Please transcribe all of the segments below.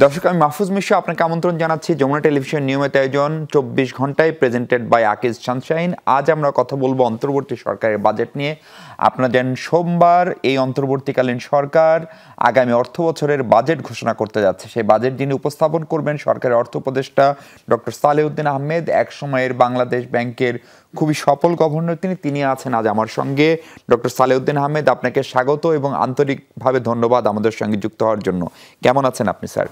দর্শক, আমি মাহফুজ মিশা আপনাকে আমন্ত্রণ জানাচ্ছি যমুনা টেলিভিশন নিয়মিত আয়োজন 24 ঘন্টায় প্রেজেন্টেড বাই আকিজ সানশাইন। আজ আমরা কথা বলবো অন্তর্বর্তী সরকারের বাজেট নিয়ে। আপনারা জানেন সোমবার এই অন্তর্বর্তীকালীন সরকার আগামী অর্থ বছরের বাজেট ঘোষণা করতে যাচ্ছে। সেই বাজেট যিনি উপস্থাপন করবেন সরকারের অর্থ উপদেষ্টা ডক্টর সালেউদ্দিন আহমেদ, এক সময়ের বাংলাদেশ ব্যাংকের খুবই সফল গভর্নর তিনি আছেন আজ আমার সঙ্গে। ডক্টর সালেউদ্দিন আহমেদ, আপনাকে স্বাগত এবং আন্তরিকভাবে ধন্যবাদ আমাদের সঙ্গে যুক্ত হওয়ার জন্য। কেমন আছেন আপনি স্যার?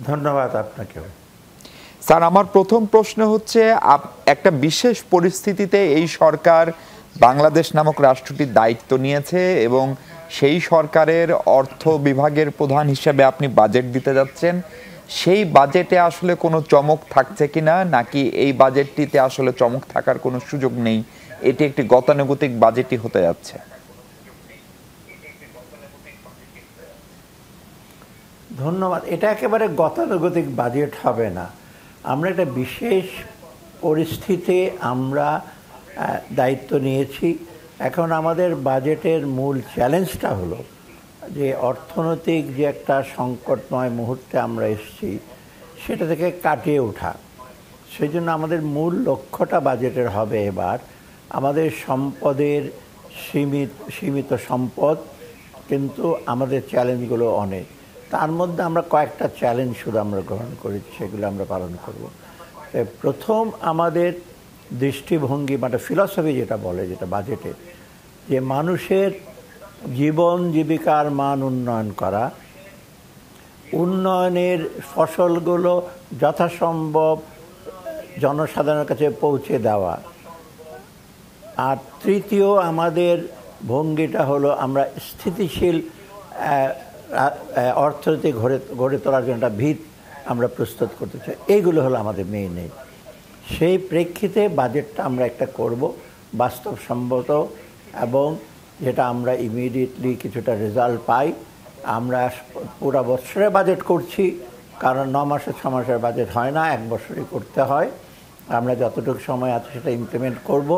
ধন্যবাদ আপনাকেও। স্যার, আমার প্রথম প্রশ্ন হচ্ছে, একটা বিশেষ পরিস্থিতিতে এই সরকার বাংলাদেশ নামক রাষ্ট্রটির দায়িত্ব নিয়েছে এবং সেই সরকারের অর্থ বিভাগের প্রধান হিসেবে আপনি বাজেট দিতে যাচ্ছেন। সেই বাজেটে আসলে কোনো চমক থাকছে কিনা, নাকি এই বাজেটটিতে আসলে চমক থাকার কোনো সুযোগ নেই, এটি একটি গতানুগতিক বাজেটই হতে যাচ্ছে? ধন্যবাদ। এটা একেবারে গতানুগতিক বাজেট হবে না। আমরা একটা বিশেষ পরিস্থিতিতে আমরা দায়িত্ব নিয়েছি। এখন আমাদের বাজেটের মূল চ্যালেঞ্জটা হলো যে অর্থনৈতিক যে একটা সংকটময় মুহূর্তে আমরা এসেছি সেটা থেকে কাটিয়ে ওঠা। সেই জন্য আমাদের মূল লক্ষ্যটা বাজেটের হবে এবার আমাদের সম্পদের সীমিত সম্পদ, কিন্তু আমাদের চ্যালেঞ্জগুলো অনেক। তার মধ্যে আমরা কয়েকটা চ্যালেঞ্জ শুধু আমরা গ্রহণ করেছি, সেগুলো আমরা পালন করব। প্রথম আমাদের দৃষ্টিভঙ্গি মানে ফিলসফি যেটা বলে, যেটা বাজেটে, যে মানুষের জীবন জীবিকার মান উন্নয়ন করা, উন্নয়নের ফসলগুলো যথাসম্ভব জনসাধারণের কাছে পৌঁছে দেওয়া। আর তৃতীয় আমাদের ভঙ্গিটা হলো আমরা স্থিতিশীল অর্থনীতি গড়ে তোলার জন্য একটা ভিত আমরা প্রস্তুত করতে চাই। এইগুলো হলো আমাদের মেইন এইম। সেই প্রেক্ষিতে বাজেটটা আমরা একটা করব বাস্তবসম্মত, এবং যেটা আমরা ইমিডিয়েটলি কিছুটা রেজাল্ট পাই। আমরা পুরো বছরে বাজেট করছি, কারণ 9 মাসে 6 মাসের বাজেট হয় না, 1 বছরই করতে হয়। আমরা যতটুকু সময় আছে সেটা ইমপ্লিমেন্ট করব।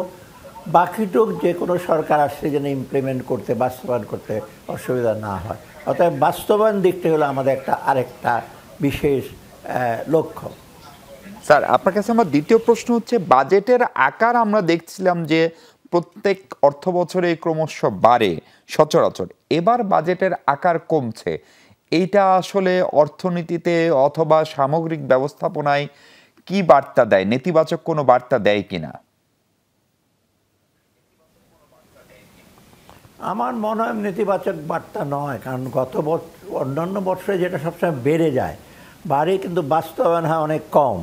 বাকিটুক যে কোনো সরকার আসছে যেন ইমপ্লিমেন্ট করতে, বাস্তবায়ন করতে অসুবিধা না হয়। অতএব বাস্তবায়ন দিকটা হলো আমাদের আরেকটা বিশেষ লক্ষ্য। স্যার, আপনার কাছে আমার দ্বিতীয় প্রশ্ন হচ্ছে, বাজেটের আকার আমরা দেখছিলাম যে প্রত্যেক অর্থ বছরে ক্রমশ বাড়ে সচরাচর, এবার বাজেটের আকার কমছে। এইটা আসলে অর্থনীতিতে অথবা সামগ্রিক ব্যবস্থাপনায় কি বার্তা দেয়? নেতিবাচক কোনো বার্তা দেয় কিনা? আমার মনে হয় নেতিবাচক বার্তা নয়, কারণ অন্যান্য বছরে যেটা সবসময় বেড়ে যায় বাড়ে, কিন্তু বাস্তবায়ন হয় অনেক কম।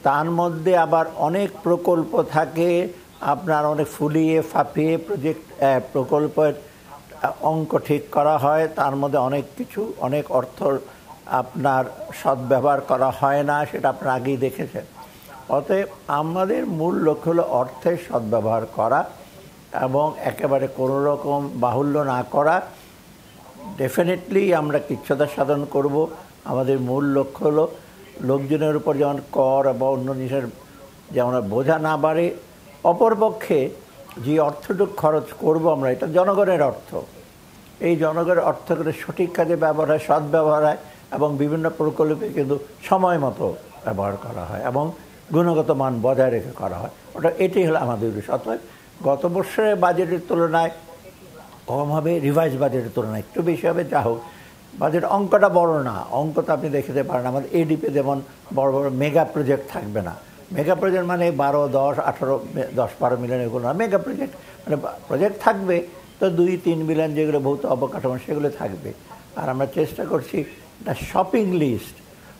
তার মধ্যে আবার অনেক প্রকল্প থাকে, আপনার অনেক ফুলিয়ে ফাঁপিয়ে প্রকল্পের অঙ্ক ঠিক করা হয়, তার মধ্যে অনেক অর্থ আপনার সদ্ব্যবহার করা হয় না, সেটা আপনারা আগেই দেখেছেন। অতএব আমাদের মূল লক্ষ্য হলো অর্থের সদ্ব্যবহার করা এবং একেবারে কোনো রকম বাহুল্য না করা। ডেফিনেটলি আমরা কৃচ্ছ্রতা সাধন করব। আমাদের মূল লক্ষ্য হলো লোকজনের উপর যেমন কর বা অন্য জিনিসের যেমন বোঝা না বাড়ে, অপরপক্ষে যে অর্থটুকু খরচ করব আমরা, এটা জনগণের অর্থ। এই জনগণের অর্থ করে সঠিক কাজে ব্যবহার হয়, সদ্ব্যবহার হয়, এবং বিভিন্ন প্রকল্পে কিন্তু সময় মতো ব্যবহার করা হয় এবং গুণগত মান বজায় রেখে করা হয়। এটাই হলো আমাদের উদ্দেশ্য। অতএব গত বছরের বাজেটের তুলনায় কম হবে, রিভাইজ বাজেটের তুলনায় একটু বেশি হবে। যা হোক, বাজেট অঙ্কটা বড় না, অঙ্ক তো আপনি দেখতে পারেন। আমাদের এডিপি যেমন বড় বড় মেগা প্রজেক্ট থাকবে না। মেগা প্রজেক্ট মানে 12, 10, 18, 10, 12 মিলিয়ন এগুলো না। মেগা প্রজেক্ট মানে প্রজেক্ট থাকবে তো 2-3 মিলিয়ন, যেগুলো ভৌত অবকাঠামো সেগুলো থাকবে। আর আমরা চেষ্টা করছি একটা শপিং লিস্ট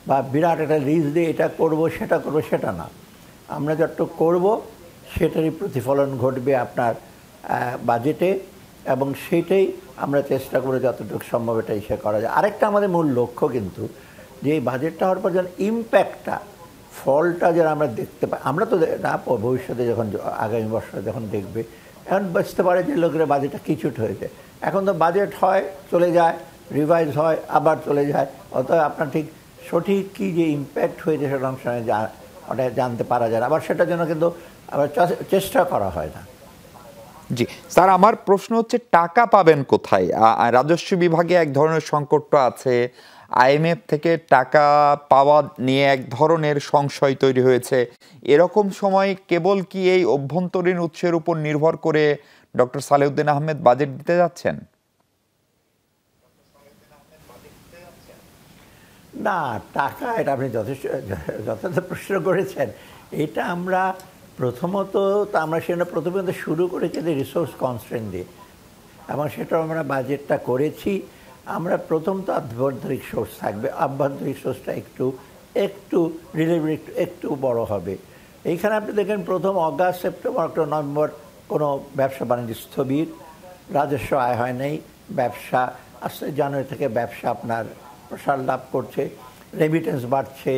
বা বিরাট একটা লিস্ট দিয়ে এটা করব সেটা করব সেটা না। আমরা যতটুকু করব সেটারই প্রতিফলন ঘটবে আপনার বাজেটে, এবং সেটাই আমরা চেষ্টা করে যতটুকু সম্ভব এটা করা যায়। আরেকটা আমাদের মূল লক্ষ্য কিন্তু যে এই বাজেটটা হওয়ার পর যেন ইম্প্যাক্টটা ফলটা যেন আমরা দেখতে পাই, আমরা তো না ভবিষ্যতে যখন আগামী বছর যখন দেখবে, এখন বুঝতে পারে যে লোকেরা বাজেটটা কিছুট হয়েছে। এখন তো বাজেট হয়, চলে যায়, রিভাইজ হয়, আবার চলে যায়, অতএব আপনার ঠিক সঠিক কী যে ইম্প্যাক্ট হয়েছে সেটা অনেক সময় ওটা জানতে পারা যায়, আবার সেটার জন্য কিন্তু আবার চেষ্টা করা হয় না। জি স্যার, আমার প্রশ্ন হচ্ছে টাকা পাবেন কোথায়? রাজস্ব বিভাগে এক ধরনের সংকট আছে, আইএমএফ থেকে টাকা পাওয়া নিয়ে এক ধরনের সংশয় তৈরি হয়েছে। এরকম সময় কেবল কি এই অভ্যন্তরীণ উৎসের উপর নির্ভর করে ডক্টর সালেউদ্দিন আহমেদ বাজেট দিতে যাচ্ছেন? না, টাকা, এটা আপনি যথার্থ প্রশ্ন করেছেন। এটা আমরা প্রথমত আমরা সেটা প্রথমত শুরু করেছি যে রিসোর্স কনস্ট্রেন্ট দিয়ে, এবং সেটা আমরা বাজেটটা করেছি। আমরা প্রথম তো আভ্যন্তরিক সোর্স থাকবে, আভ্যন্তরিক সোর্সটা একটু রিলেটিভলি একটু বড় হবে। এইখানে আপনি দেখেন প্রথম অগাস্ট, সেপ্টেম্বর, অক্টোবর, নভেম্বর কোনো ব্যবসা বাণিজ্য স্থবির, রাজস্ব আয় হয় নাই, ব্যবসা আসছে জানুয়ারি থেকে ব্যবসা আপনার প্রসার লাভ করছে, রেমিটেন্স বাড়ছে,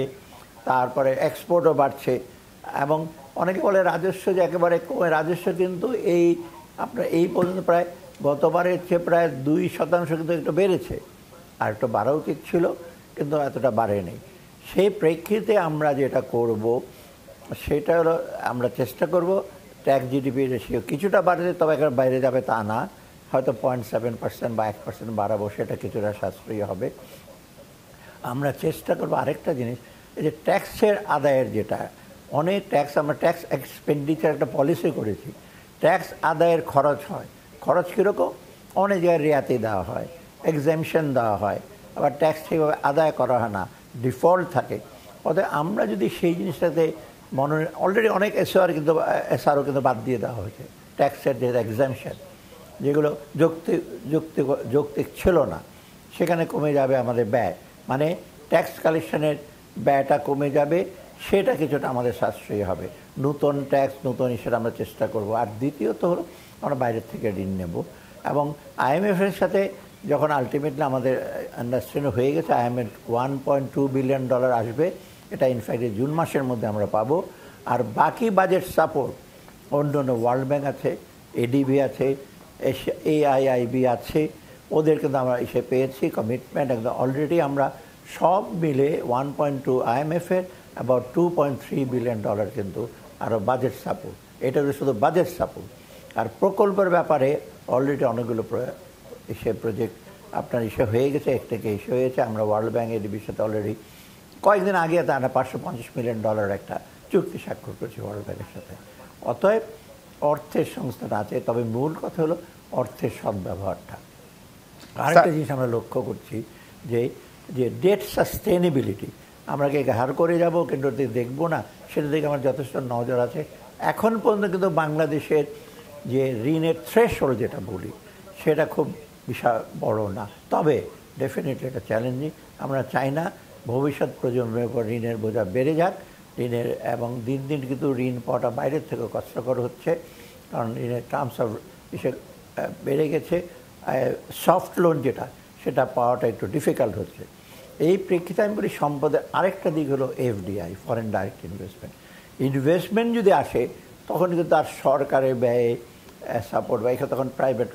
তারপরে এক্সপোর্টও বাড়ছে। এবং অনেকে বলে রাজস্ব যে একেবারে কমে, রাজস্ব কিন্তু আপনার এই পর্যন্ত প্রায় গতবারের চেয়ে প্রায় 2% কিন্তু একটু বেড়েছে, আর একটু বাড়া উচিত ছিল, কিন্তু এতটা বাড়েনি। সেই প্রেক্ষিতে আমরা যেটা করব সেটা হলো আমরা চেষ্টা করব ট্যাক্স জিডিপি রেশিও কিছুটা বাড়বে, তবে একেবারে বাইরে যাবে তা না, হয়তো 0.7% বা 1% বাড়াবো, সেটা কিছুটা সাশ্রয়ী হবে। আমরা চেষ্টা করবো আরেকটা জিনিস, এই যে ট্যাক্সের আদায়ের যেটা অনেক ট্যাক্স, আমরা ট্যাক্স এক্সপেন্ডিচার একটা পলিসি করেছি, ট্যাক্স আদায়ের খরচ হয়। খরচ কীরকম? অনেক জায়গায় রিয়াতি দেওয়া হয়, এক্সামশন দেওয়া হয়, আবার ট্যাক্স ঠিকভাবে আদায় করা হয় না, ডিফল্ট থাকে। অতএব আমরা যদি সেই জিনিসটাতে অলরেডি অনেক এসআরও কিন্তু বাদ দিয়ে দেওয়া হয়েছে, ট্যাক্সের যে এক্সামশন যেগুলো যৌক্তিক ছিল না, সেখানে কমে যাবে আমাদের ব্যয়, মানে ট্যাক্স কালেকশনের ব্যয়টা কমে যাবে, সেটা কিছুটা আমাদের সাশ্রয়ী হবে। নতুন ট্যাক্স, নতুন সেটা আমরা চেষ্টা করব। আর দ্বিতীয়ত হলো আমরা বাইরের থেকে ঋণ নেব, এবং আইএমএফের সাথে যখন আলটিমেটলি আমাদের আন্ডারস্ট্যান্ডিং হয়ে গেছে, আইএমএফ $1.2 বিলিয়ন আসবে, এটা ইনফ্যাক্ট জুন মাসের মধ্যে আমরা পাবো। আর বাকি বাজেট সাপোর্ট অন্য ওয়ার্ল্ড ব্যাংক আছে, এডিবি আছে, AIIB আছে, ওদের কিন্তু আমরা এসে পেয়েছি কমিটমেন্ট একদম অলরেডি। আমরা সব মিলে 1.2 আইএমএফের অ্যাবাউট $2.3 বিলিয়ন কিন্তু আরও বাজেট সাপোর্ট। এটা শুধু বাজেট সাপোর্ট। আর প্রকল্পের ব্যাপারে অলরেডি অনেকগুলো প্রজেক্ট আপনার হয়ে গেছে, একটাকে হয়েছে। আমরা ওয়ার্ল্ড ব্যাংক এডিবির সাথে অলরেডি কয়েকদিন আগে আমরা $550 মিলিয়ন একটা চুক্তি স্বাক্ষর করেছি ওয়ার্ল্ড ব্যাংকের সাথে। অতএব অর্থের সংস্থাটা আছে, তবে মূল কথা হলো অর্থের সদ্ব্যবহারটা। আরেকটা জিনিস আমরা লক্ষ্য করছি যে ডেট সাস্টেনেবিলিটি, আমরা কি হার করে যাব কিন্তু দেখবো না, সেটা দিকে আমার যথেষ্ট নজর আছে। এখন পর্যন্ত কিন্তু বাংলাদেশের যে ঋণের থ্রেশহোল্ড যেটা বলি, সেটা খুব বিশাল বড় না, তবে ডেফিনেটলি এটা চ্যালেঞ্জিং। আমরা চাই না ভবিষ্যৎ প্রজন্মের উপর ঋণের বোঝা বেড়ে যাক, এবং দিন দিন কিন্তু ঋণ পাওয়াটা বাইরের থেকে কষ্টকর হচ্ছে, কারণ ঋণের টার্মস অফ বেড়ে গেছে। সফট লোন যেটা, সেটা পাওয়াটা একটু ডিফিকাল্ট হচ্ছে। এই প্রেক্ষিতে আমি বলি সম্পদের আরেকটা দিক হলো FDI, ফরেন ডাইরেক্ট ইনভেস্টমেন্ট যদি আসে, তখন কিন্তু তার সরকারের ব্যয়ে সাপোর্ট বা এখানে তখন প্রাইভেট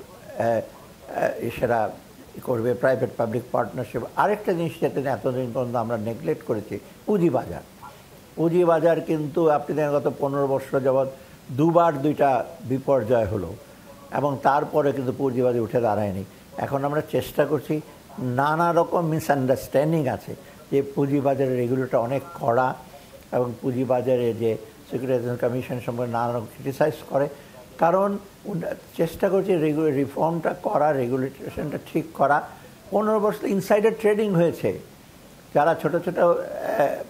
সেটা করবে, প্রাইভেট পাবলিক পার্টনারশিপ। আরেকটা জিনিস যাতে এতদিন পর্যন্ত আমরা নেগলেক্ট করেছি, পুঁজিবাজার। পুঁজিবাজার কিন্তু আপনি দেখেন গত 15 বছর যাবৎ দুবার 2টা বিপর্যয় হলো, এবং তারপরে কিন্তু পুঁজিবাজার উঠে দাঁড়ায়নি। এখন আমরা চেষ্টা করছি, নানা রকম মিসআন্ডারস্ট্যান্ডিং আছে যে পুঁজিবাজারের রেগুলেটর অনেক কড়া, এবং পুঁজিবাজারে যে সিকিউরিটাইজেশন কমিশন সম্পর্কে নানা রকম ক্রিটিসাইজ করে, কারণ চেষ্টা করছি রিফর্মটা করা, রেগুলেশনটা ঠিক করা। 15 বছর ইনসাইডার ট্রেডিং হয়েছে, যারা ছোট ছোট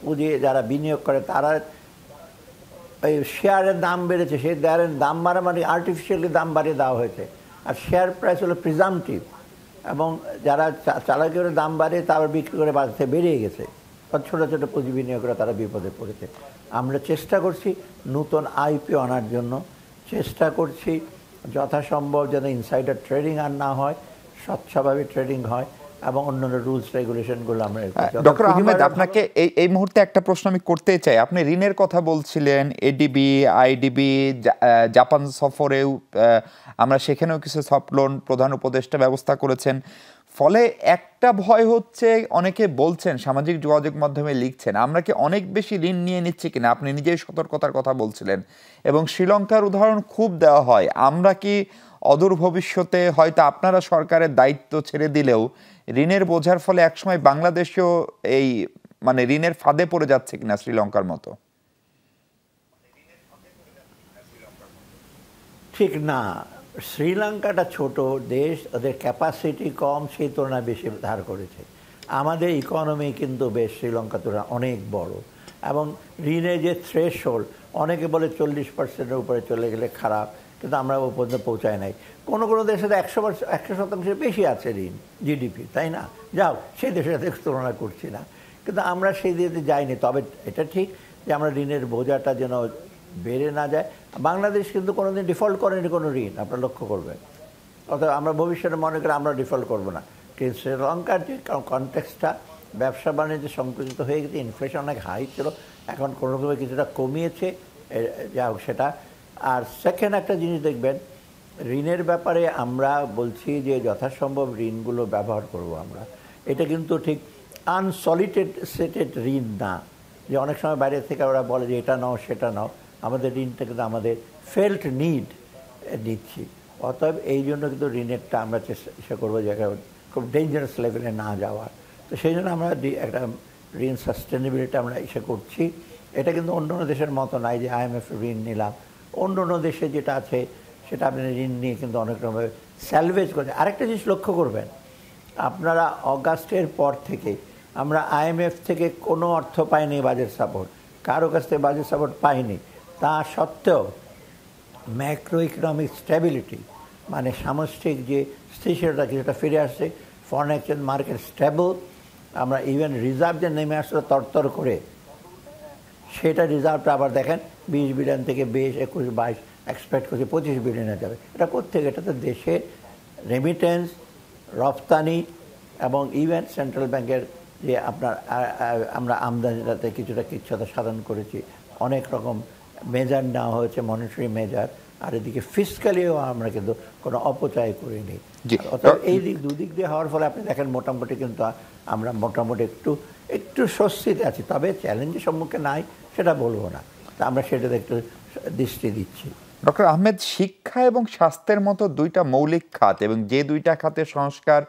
পুঁজি যারা বিনিয়োগ করে, তারা এই শেয়ারের দাম বেড়েছে, সেই শেয়ারের দাম বাড়া মানে আর্টিফিশিয়ালি দাম বাড়িয়ে দেওয়া হয়েছে, আর শেয়ার প্রাইস হলো প্রিজামটিভ, এবং যারা চালাকি করে দাম বাড়িয়ে তারপর বিক্রি করে বাড়তে বেরিয়ে গেছে, ছোটো ছোটো পুঁজি বিনিয়োগরা তারা বিপদে পড়েছে। আমরা চেষ্টা করছি নতুন IPO আনার জন্য, চেষ্টা করছি যথাসম্ভব যেন ইনসাইডার ট্রেডিং আর না হয়, স্বচ্ছভাবে ট্রেডিং হয়, এবং অন্যান্য রুলস রেগুলেশনগুলো আমরা। ডক্টর আহমেদ, আপনাকে এই মুহূর্তে একটা প্রশ্ন আমি করতে চাই। আপনি ঋণের কথা বলছিলেন, এডিবি, আইডিবি, জাপান সফরেও আমরা সেখানেও কিছু সফট লোন প্রধান উপদেষ্টা ব্যবস্থা করেছেন। ফলে একটা ভয় হচ্ছে, অনেকে বলছেন, সামাজিক যোগাযোগ মাধ্যমে লিখছেন, আমরা কি অনেক বেশি ঋণ নিয়ে নিচ্ছি কিনা? আপনি নিজেই সতর্কতার কথা বলছিলেন এবং শ্রীলঙ্কার উদাহরণ খুব দেওয়া হয়। আমরা কি অদূর ভবিষ্যতে হয়তো আপনারা সরকারের দায়িত্ব ছেড়ে দিলেও ঋণের বোঝার ফলে একসময় বাংলাদেশেও এই মানে ঋণের ফাঁদে পড়ে যাচ্ছে কিনা শ্রীলঙ্কার মতো? ঠিক না, শ্রীলঙ্কাটা ছোট দেশ, ওদের ক্যাপাসিটি কম, সেই তুলনায় বেশি ধার করেছে। আমাদের ইকোনমি কিন্তু বেশ শ্রীলঙ্কা তুলনায় অনেক বড়, এবং ঋণের যে থ্রেশহোল্ড, অনেকে বলে 40%-এর উপরে চলে গেলে খারাপ, কিন্তু আমরা ও পর্যন্ত পৌঁছায় নাই। কোনো কোনো দেশের 100% বেশি আছে ঋণ জিডিপি, তাই না? যাও, সেই দেশের সাথে তুলনা করছি না, কিন্তু আমরা সেই দিকে যাইনি। তবে এটা ঠিক যে আমরা ঋণের বোঝাটা যেন বেড়ে না যায়। বাংলাদেশ কিন্তু কোনোদিন ডিফল্ট করেনি কোনো ঋণ, আপনারা লক্ষ্য করবেন। অর্থাৎ আমরা ভবিষ্যতে মনে করি আমরা ডিফল্ট করবো না, কিন্তু শ্রীলঙ্কার যে কনটেক্সটটা ব্যবসা বাণিজ্য সংকুচিত হয়ে গেছে, ইনফ্লেশন অনেক হাই ছিল, এখন কোনোভাবে কিছুটা কমিয়েছে, যা হোক সেটা। আর সেকেন্ড একটা জিনিস দেখবেন, ঋণের ব্যাপারে আমরা বলছি যে যথাসম্ভব ঋণগুলো ব্যবহার করব আমরা। এটা কিন্তু ঠিক আনসলিটেড ঋণ না, যে অনেক সময় বাইরে থেকে ওরা বলে যে এটা নাও সেটা নাও। আমাদের ঋণটা কিন্তু আমাদের ফেল্ট নিড নিচ্ছি। অতএব এই জন্য কিন্তু ঋণেরটা আমরা চেষ্টা করবো যে খুব ডেঞ্জারাস লেভেলে না যাওয়ার। তো সেই জন্য আমরা একটা ঋণ সাস্টেনেবিলিটি আমরা করছি। এটা কিন্তু অন্য অন্য দেশের মতো নাই যে IMF ঋণ নিলাম। অন্য অন্য দেশে যেটা আছে সেটা আপনি ঋণ নিয়ে কিন্তু অনেক রকমের স্যালভেজ করছে। আরেকটা জিনিস লক্ষ্য করবেন, আপনারা অগাস্টের পর থেকে আমরা IMF থেকে কোনো অর্থ পাইনি বাজেট সাপোর্ট, কারো কাছ থেকে বাজেট সাপোর্ট পাইনি। তা সত্ত্বেও ম্যাক্রো ইকোনমিক স্ট্যাবিলিটি, মানে সামষ্টিক যে স্থিতিশীলতা কিছুটা ফিরে আসছে, ফরেন এক্সচেঞ্জ মার্কেট স্টেবল, আমরা ইভেন রিজার্ভ যে নেমে আসলো তরতর করে, সেটা রিজার্ভটা আবার দেখেন 20 বিলিয়ন থেকে 20, 21, 22 এক্সপেক্ট করছি 25 বিলিয়নে যাবে। এটা কোত্থেকে? এটা তো দেশের রেমিটেন্স, রপ্তানি এবং ইভেন সেন্ট্রাল ব্যাংকের যে আপনার আমরা আমদানিটাতে কিছুটা সাধন করেছি, অনেক রকম মেজার নেওয়া হয়েছে, মনিটারি মেজার। আর এদিকে ফিসক্যালিও আমরা কিন্তু কোনো অপচয় করিনি। অর্থাৎ এই দুদিক দিয়ে হওয়ার ফলে আপনি দেখেন মোটামুটি কিন্তু আমরা মোটামুটি একটু স্বস্তিতে আছি। তবে চ্যালেঞ্জের সম্মুখে নাই সেটা বলবো না, তা আমরা সেটাতে একটু দৃষ্টি দিচ্ছি। ডক্টর আহমেদ, শিক্ষা এবং স্বাস্থ্যের মতো দুইটা মৌলিক খাত, এবং যে দুইটা খাতের সংস্কার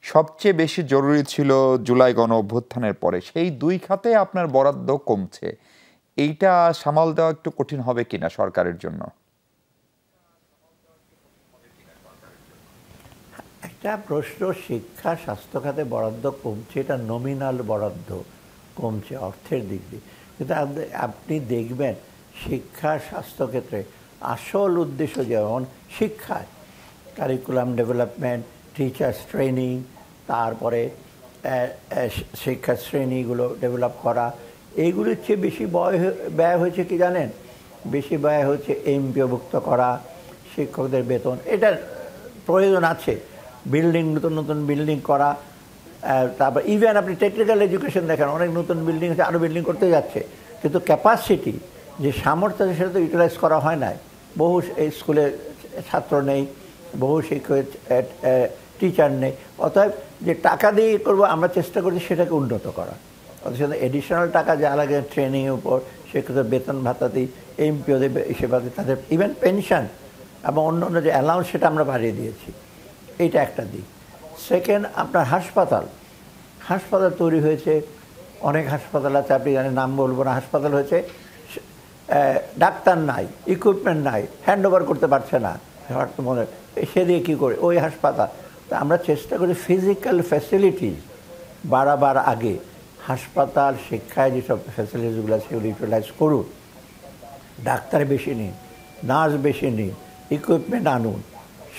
সবচেয়ে বেশি জরুরি ছিল জুলাই গণ অভ্যুত্থানের পরে, সেই দুই খাতে আপনার বরাদ্দ কমছে। এইটা সামাল দেওয়া একটু কঠিন হবে কিনা সরকারের জন্য? একটা প্রশ্ন, শিক্ষা স্বাস্থ্য খাতে বরাদ্দ কমছে, এটা নমিনাল বরাদ্দ কমছে অর্থের দিক দিয়ে, কিন্তু আপনি দেখবেন শিক্ষা স্বাস্থ্য ক্ষেত্রে আসল উদ্দেশ্য যেমন শিক্ষায় কারিকুলাম ডেভেলপমেন্ট, টিচার্স ট্রেনিং, তারপরে শিক্ষা শ্রেণীগুলো ডেভেলপ করা, এইগুলির চেয়ে বেশি ব্যয় হয়েছে কি জানেন? বেশি ব্যয় হচ্ছে এমপিওভুক্ত করা, শিক্ষকদের বেতন, এটার প্রয়োজন আছে, বিল্ডিং, নতুন নতুন বিল্ডিং করা। তারপর ইভেন আপনি টেকনিক্যাল এডুকেশন দেখেন, অনেক নতুন বিল্ডিং আছে, আরও বিল্ডিং করতে যাচ্ছে, কিন্তু ক্যাপাসিটি যে সামর্থ্য সেটা তো ইউটিলাইজ করা হয় নাই। বহু স্কুলে ছাত্র নেই, বহু শিক্ষক টিচার নেই। অতএব যে টাকা দিয়ে করবো আমরা চেষ্টা করছি সেটাকে উন্নত করা। অথচ এডিশনাল টাকা যা লাগে ট্রেনিংয়ের উপর, শিক্ষকদের বেতন ভাতাতেই, এমপিওদের সেবাতে, তাদের ইভেন পেনশন এবং অন্য অন্য যে অ্যালাউন্স সেটা আমরা বাড়িয়ে দিয়েছি। এইটা একটা দিক। সেকেন্ড, আপনার হাসপাতাল তৈরি হয়েছে, অনেক হাসপাতাল আছে, আপনি জানেন, নাম বলবো না, হাসপাতাল হয়েছে, ডাক্তার নাই, ইকুইপমেন্ট নাই, হ্যান্ড ওভার করতে পারছে না, মনে সে দিয়ে কী করে ওই হাসপাতাল। তো আমরা চেষ্টা করি ফিজিক্যাল ফ্যাসিলিটিস বাড়াবার আগে হাসপাতাল, শিক্ষায় যেসব ফ্যাসিলিটিসগুলো সেগুলো ইউটিলাইজ করুন, ডাক্তার বেশি নিন, নার্স বেশি নিন, ইকুইপমেন্ট আনুন,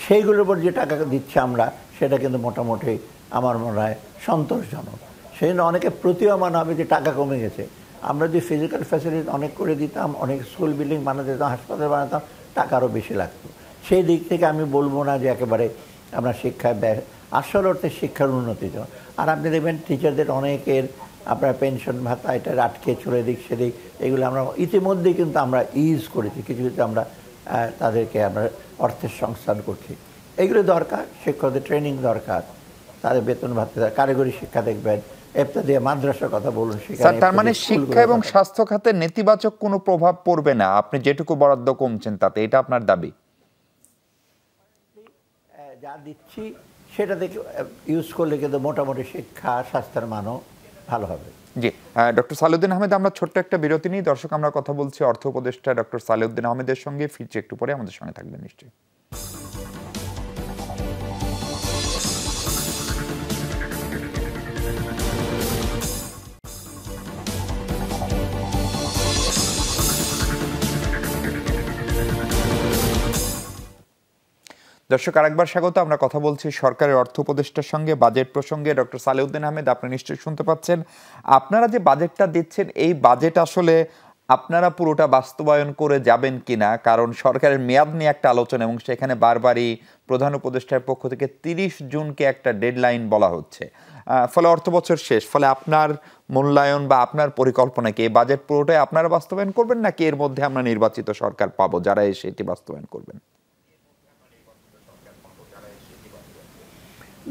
সেইগুলোর উপর যে টাকা দিচ্ছি আমরা সেটা কিন্তু মোটামুটি আমার মনে হয় সন্তোষজনক। সেই জন্য অনেকে প্রতীয়মান হবে যে টাকা কমে গেছে। আমরা যদি ফিজিক্যাল ফ্যাসিলিটি অনেক করে দিতাম, অনেক স্কুল বিল্ডিং বানাতে দিতাম, হাসপাতাল বানাতাম, টাকা আরও বেশি লাগতো। সেই দিক থেকে আমি বলবো না যে একেবারে আমরা শিক্ষায় ব্যয় আসল অর্থে শিক্ষার উন্নতির জন্য। আর আপনি দেখবেন টিচারদের অনেকের আপনার পেনশন ভাতা এটা আটকে চলে দিক সেদিক, এগুলো আমরা ইতিমধ্যেই কিন্তু আমরা ইউজ করেছি, কিছু কিছু আমরা তাদেরকে আমরা অর্থের সংস্থান করছি। এগুলো দরকার, শিক্ষকদের ট্রেনিং দরকার, তাদের বেতন ভাতা, কারিগরি শিক্ষা দেখবেন, দিয়ে মাদ্রাসার কথা বলুন। তার মানে শিক্ষা এবং স্বাস্থ্য খাতে নেতিবাচক কোনো প্রভাব পড়বে না আপনি যেটুকু বরাদ্দ কমছেন তাতে, এটা আপনার দাবি? যা দিচ্ছি সেটা থেকে ইউজ করলে কিন্তু মোটামুটি শিক্ষা স্বাস্থ্যের মানও ভালো হবে। জি, ডক্টর সালেউদ্দিন আহমেদ, আমরা ছোট্ট একটা বিরতি নিই। দর্শক, আমরা কথা বলছি অর্থ উপদেষ্টা ডক্টর সালেউদ্দিন আহমেদের সঙ্গে, ফিরছি একটু পরে, আমাদের সঙ্গে থাকবেন নিশ্চয়ই। দর্শক, আরেকবার স্বাগত। আমরা কথা বলছি সরকারের অর্থ উপদেষ্টার সঙ্গে বাজেট প্রসঙ্গে। ডক্টর সালেউদ্দিন আহমেদ, আপনি নিশ্চয়ই শুনতে পাচ্ছেন, আপনারা যে বাজেটটা দিচ্ছেন এই বাজেট আসলে আপনারা পুরোটা বাস্তবায়ন করে যাবেন কিনা, কারণ সরকারের মেয়াদ নিয়ে একটা আলোচনা এবং সেখানে বারবারই প্রধান উপদেষ্টার পক্ষ থেকে 30 জুনকে একটা ডেডলাইন বলা হচ্ছে, ফলে অর্থ বছর শেষ। ফলে আপনার মূল্যায়ন বা আপনার পরিকল্পনা কি এই বাজেট পুরোটাই আপনারা বাস্তবায়ন করবেন, নাকি এর মধ্যে আমরা নির্বাচিত সরকার পাবো যারা এসে এটি বাস্তবায়ন করবেন?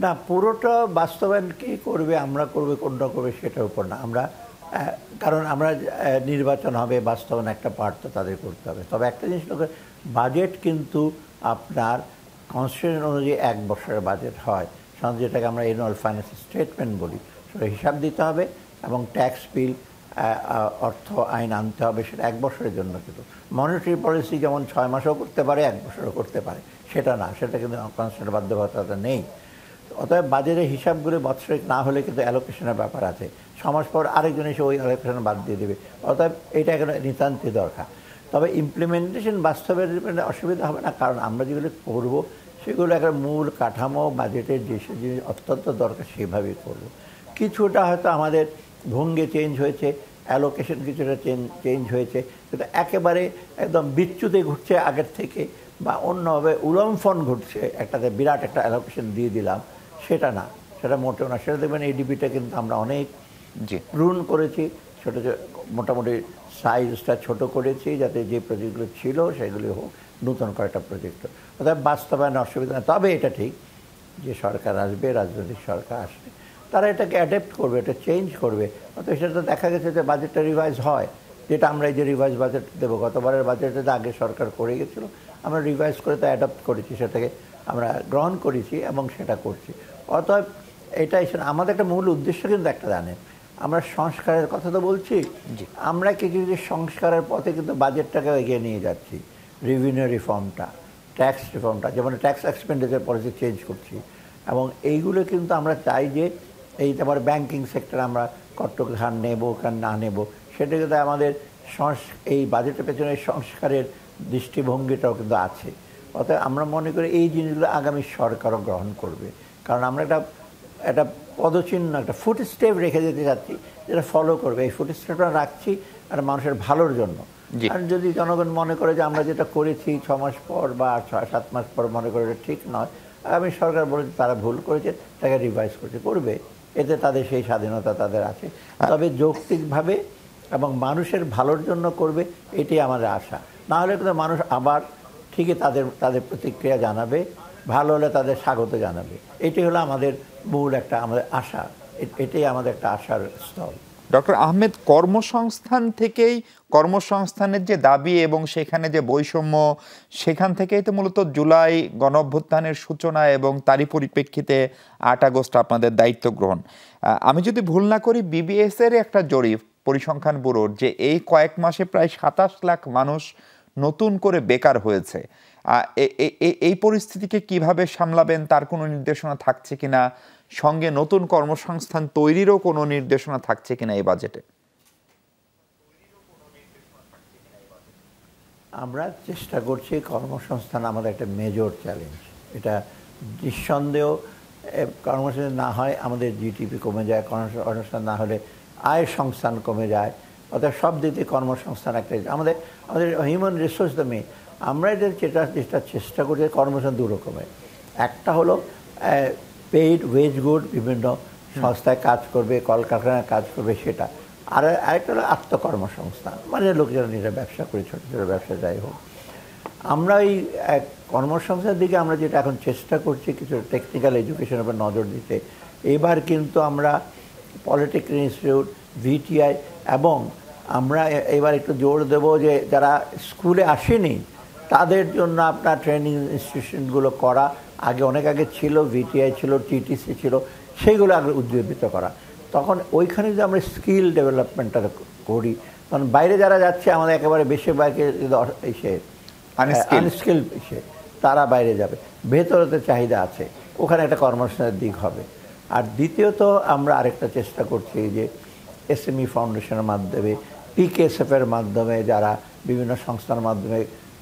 না, পুরোটা বাস্তবায়ন কি করবে, আমরা করবে কোনটা করবে সেটার উপর না আমরা, কারণ আমরা নির্বাচন হবে, বাস্তবায়ন একটা পার্ট তো তাদের করতে হবে। তবে একটা জিনিস লোকের বাজেট কিন্তু আপনার কনস্টিটিউশন অনুযায়ী 1 বছরের বাজেট হয়, সাধারণত যেটাকে আমরা অ্যানুয়াল ফাইন্যান্সিয়াল স্টেটমেন্ট বলি, সেটা হিসাব দিতে হবে এবং ট্যাক্স বিল অর্থ আইন আনতে হবে, সেটা 1 বছরের জন্য। কিন্তু মনিটারি পলিসি যেমন 6 মাসেও করতে পারে, 1 বছরও করতে পারে, সেটা না, সেটা কিন্তু কনস্টিটিউশনের বাধ্যবাধকতা নেই। অতএব বাজেটের হিসাবগুলো বাৎসরিক না হলে কিন্তু অ্যালোকেশনের ব্যাপার আছে, 6 মাস পর আরেকজন এসে ওই অ্যালোকেশন বাদ দিয়ে দেবে। অতএব এটা এখানে নিতান্তই দরকার। তবে ইমপ্লিমেন্টেশন বাস্তবায়নের অসুবিধা হবে না, কারণ আমরা যেগুলো করব সেগুলো একটা মূল কাঠামো বাজেটের যেসব জিনিস অত্যন্ত দরকার সেভাবেই করব। কিছুটা হয়তো আমাদের ভঙ্গি চেঞ্জ হয়েছে, অ্যালোকেশন কিছুটা চেঞ্জ হয়েছে, কিন্তু একেবারে একদম বিচ্যুতি ঘটছে আগের থেকে বা অন্যভাবে উলম্ফন ঘটছে, একটাতে বিরাট একটা অ্যালোকেশন দিয়ে দিলাম, সেটা না, সেটা মোটেও না। সেটা দেখবেন এডিবিটা কিন্তু আমরা অনেক প্রুন করেছি, ছোটো মোটামুটি সাইজটা ছোট করেছি যাতে যে প্রজেক্টগুলো ছিল সেগুলি হোক, নতুন কয়েকটা প্রজেক্ট। অর্থাৎ বাস্তবায়নের অসুবিধা নেই। তবে এটা ঠিক যে সরকার আসবে, রাজনৈতিক সরকার আসবে, তারা এটাকে অ্যাডাপ্ট করবে, এটা চেঞ্জ করবে। অর্থাৎ সেটা দেখা গেছে যে বাজেটটা রিভাইজ হয়, যেটা আমরা এই যে রিভাইজ বাজেট দেবো, গতবারের বাজেটে আগে সরকার করে গেছিলো, আমরা রিভাইজ করে তা অ্যাডাপ্ট করেছি, সেটাকে আমরা গ্রহণ করেছি এবং সেটা করছি। অতএব এটাই আমাদের একটা মূল উদ্দেশ্য কিন্তু একটা জানেন, আমরা সংস্কারের কথা তো বলছি, আমরা কিছু কিছু সংস্কারের পথে কিন্তু বাজেটটাকে এগিয়ে নিয়ে যাচ্ছি। রেভিনিউ রিফর্মটা, ট্যাক্স রিফর্মটা, যেমন ট্যাক্স এক্সপেন্ডিচার পলিসি চেঞ্জ করছি, এবং এইগুলো কিন্তু আমরা চাই যে এই আমার ব্যাংকিং সেক্টর আমরা কতটুকু নেব না নেব, সেটা কিন্তু আমাদের এই বাজেটের পেছনে সংস্কারের দৃষ্টিভঙ্গিটাও কিন্তু আছে। অর্থাৎ আমরা মনে করি এই জিনিসগুলো আগামী সরকারও গ্রহণ করবে, কারণ আমরা একটা পদচিহ্ন, একটা ফুট স্টেপ রেখে যেতে চাচ্ছি যেটা ফলো করবে। এই ফুট স্টেপটা রাখছি আর মানুষের ভালোর জন্য। আর যদি জনগণ মনে করে যে আমরা যেটা করেছি 6 মাস পর বা 7 মাস পর মনে করে এটা ঠিক নয়, আগামী সরকার বলেছে তারা ভুল করেছে, তাকে রিভাইজ করবে, এতে তাদের সেই স্বাধীনতা তাদের আছে। তবে যৌক্তিকভাবে এবং মানুষের ভালোর জন্য করবে, এটাই আমাদের আশা। না হলে কিন্তু মানুষ আবার ঠিকই তাদের প্রতিক্রিয়া জানাবে, ভালো হলে তাদের স্বাগত জানাবে। এটি হলো আমাদের মূল একটা আমাদের আশা, এটাই আমাদের একটা আশার স্থল। ডক্টর আহমেদ, কর্মসংস্থান থেকেই, কর্মসংস্থানের যে দাবি এবং সেখানে যে বৈষম্য, সেখান থেকেই তো মূলত জুলাই গণঅভ্যুত্থানের সূচনা এবং তারই পরিপ্রেক্ষিতে 8 আগস্ট আপনাদের দায়িত্ব গ্রহণ। আমি যদি ভুল না করি, বিবিএস এর একটা জরিপ, পরিসংখ্যান ব্যুরোর, যে এই কয়েক মাসে প্রায় 27 লাখ মানুষ নতুন করে বেকার হয়েছে। এই পরিস্থিতিকে কিভাবে সামলাবেন তার কোনো নির্দেশনা থাকছে কিনা, সঙ্গে নতুন কর্মসংস্থান তৈরিরও কোনো নির্দেশনা থাকছে কিনা এই বাজেটে? আমরা চেষ্টা করছি, কর্মসংস্থান আমাদের একটা মেজর চ্যালেঞ্জ, এটা নিঃসন্দেহ। কর্মসংস্থান না হয় আমাদের জিডিপি কমে যায়, কর্মসংস্থান না হলে আয়ের সংস্থান কমে যায়। অর্থাৎ সব দিক দিয়ে কর্মসংস্থান একটা আমাদের হিউম্যান রিসোর্স দ্য মেইন। আমরা যেটা চেষ্টা করছি, কর্মসংস্থান 2 রকমের। একটা হলো পেইড ওয়েজ গুড, বিভিন্ন সংস্থায় কাজ করবে, কলকারখানায় কাজ করবে সেটা। আর আরেকটা হলো আত্মকর্মসংস্থান, মানে লোকজন নিজেরা ব্যবসা করে, ছোটো ছোটো ব্যবসা যাই হোক। আমরা এই কর্মসংস্থানের দিকে আমরা যেটা এখন চেষ্টা করছি কিছু টেকনিক্যাল এডুকেশনের উপর নজর দিতে। এবার কিন্তু আমরা পলিটেকনিক ইনস্টিটিউট, ভিটিআই, এবং আমরা এবার একটু জোর দেব যে যারা স্কুলে আসেনি তাদের জন্য আপনার ট্রেনিং ইনস্টিটিউশনগুলো করা। আগে অনেক আগে ছিল, ভিটিআই ছিল, টিটিসি ছিল, সেইগুলো আগে উদ্দীপিত করা। তখন ওইখানে যদি আমরা স্কিল ডেভেলপমেন্টটা করি, তখন বাইরে যারা যাচ্ছে আমাদের একেবারে বেশিরভাগই এসে আনস্কিল এসে তারা বাইরে যাবে, ভেতরেতে চাহিদা আছে, ওখানে একটা কর্মসংস্থানের দিক হবে। আর দ্বিতীয়ত আমরা আরেকটা চেষ্টা করছি যে এসএমই ফাউন্ডেশনের মাধ্যমে, পিকেএসএফের মাধ্যমে, যারা বিভিন্ন সংস্থার মাধ্যমে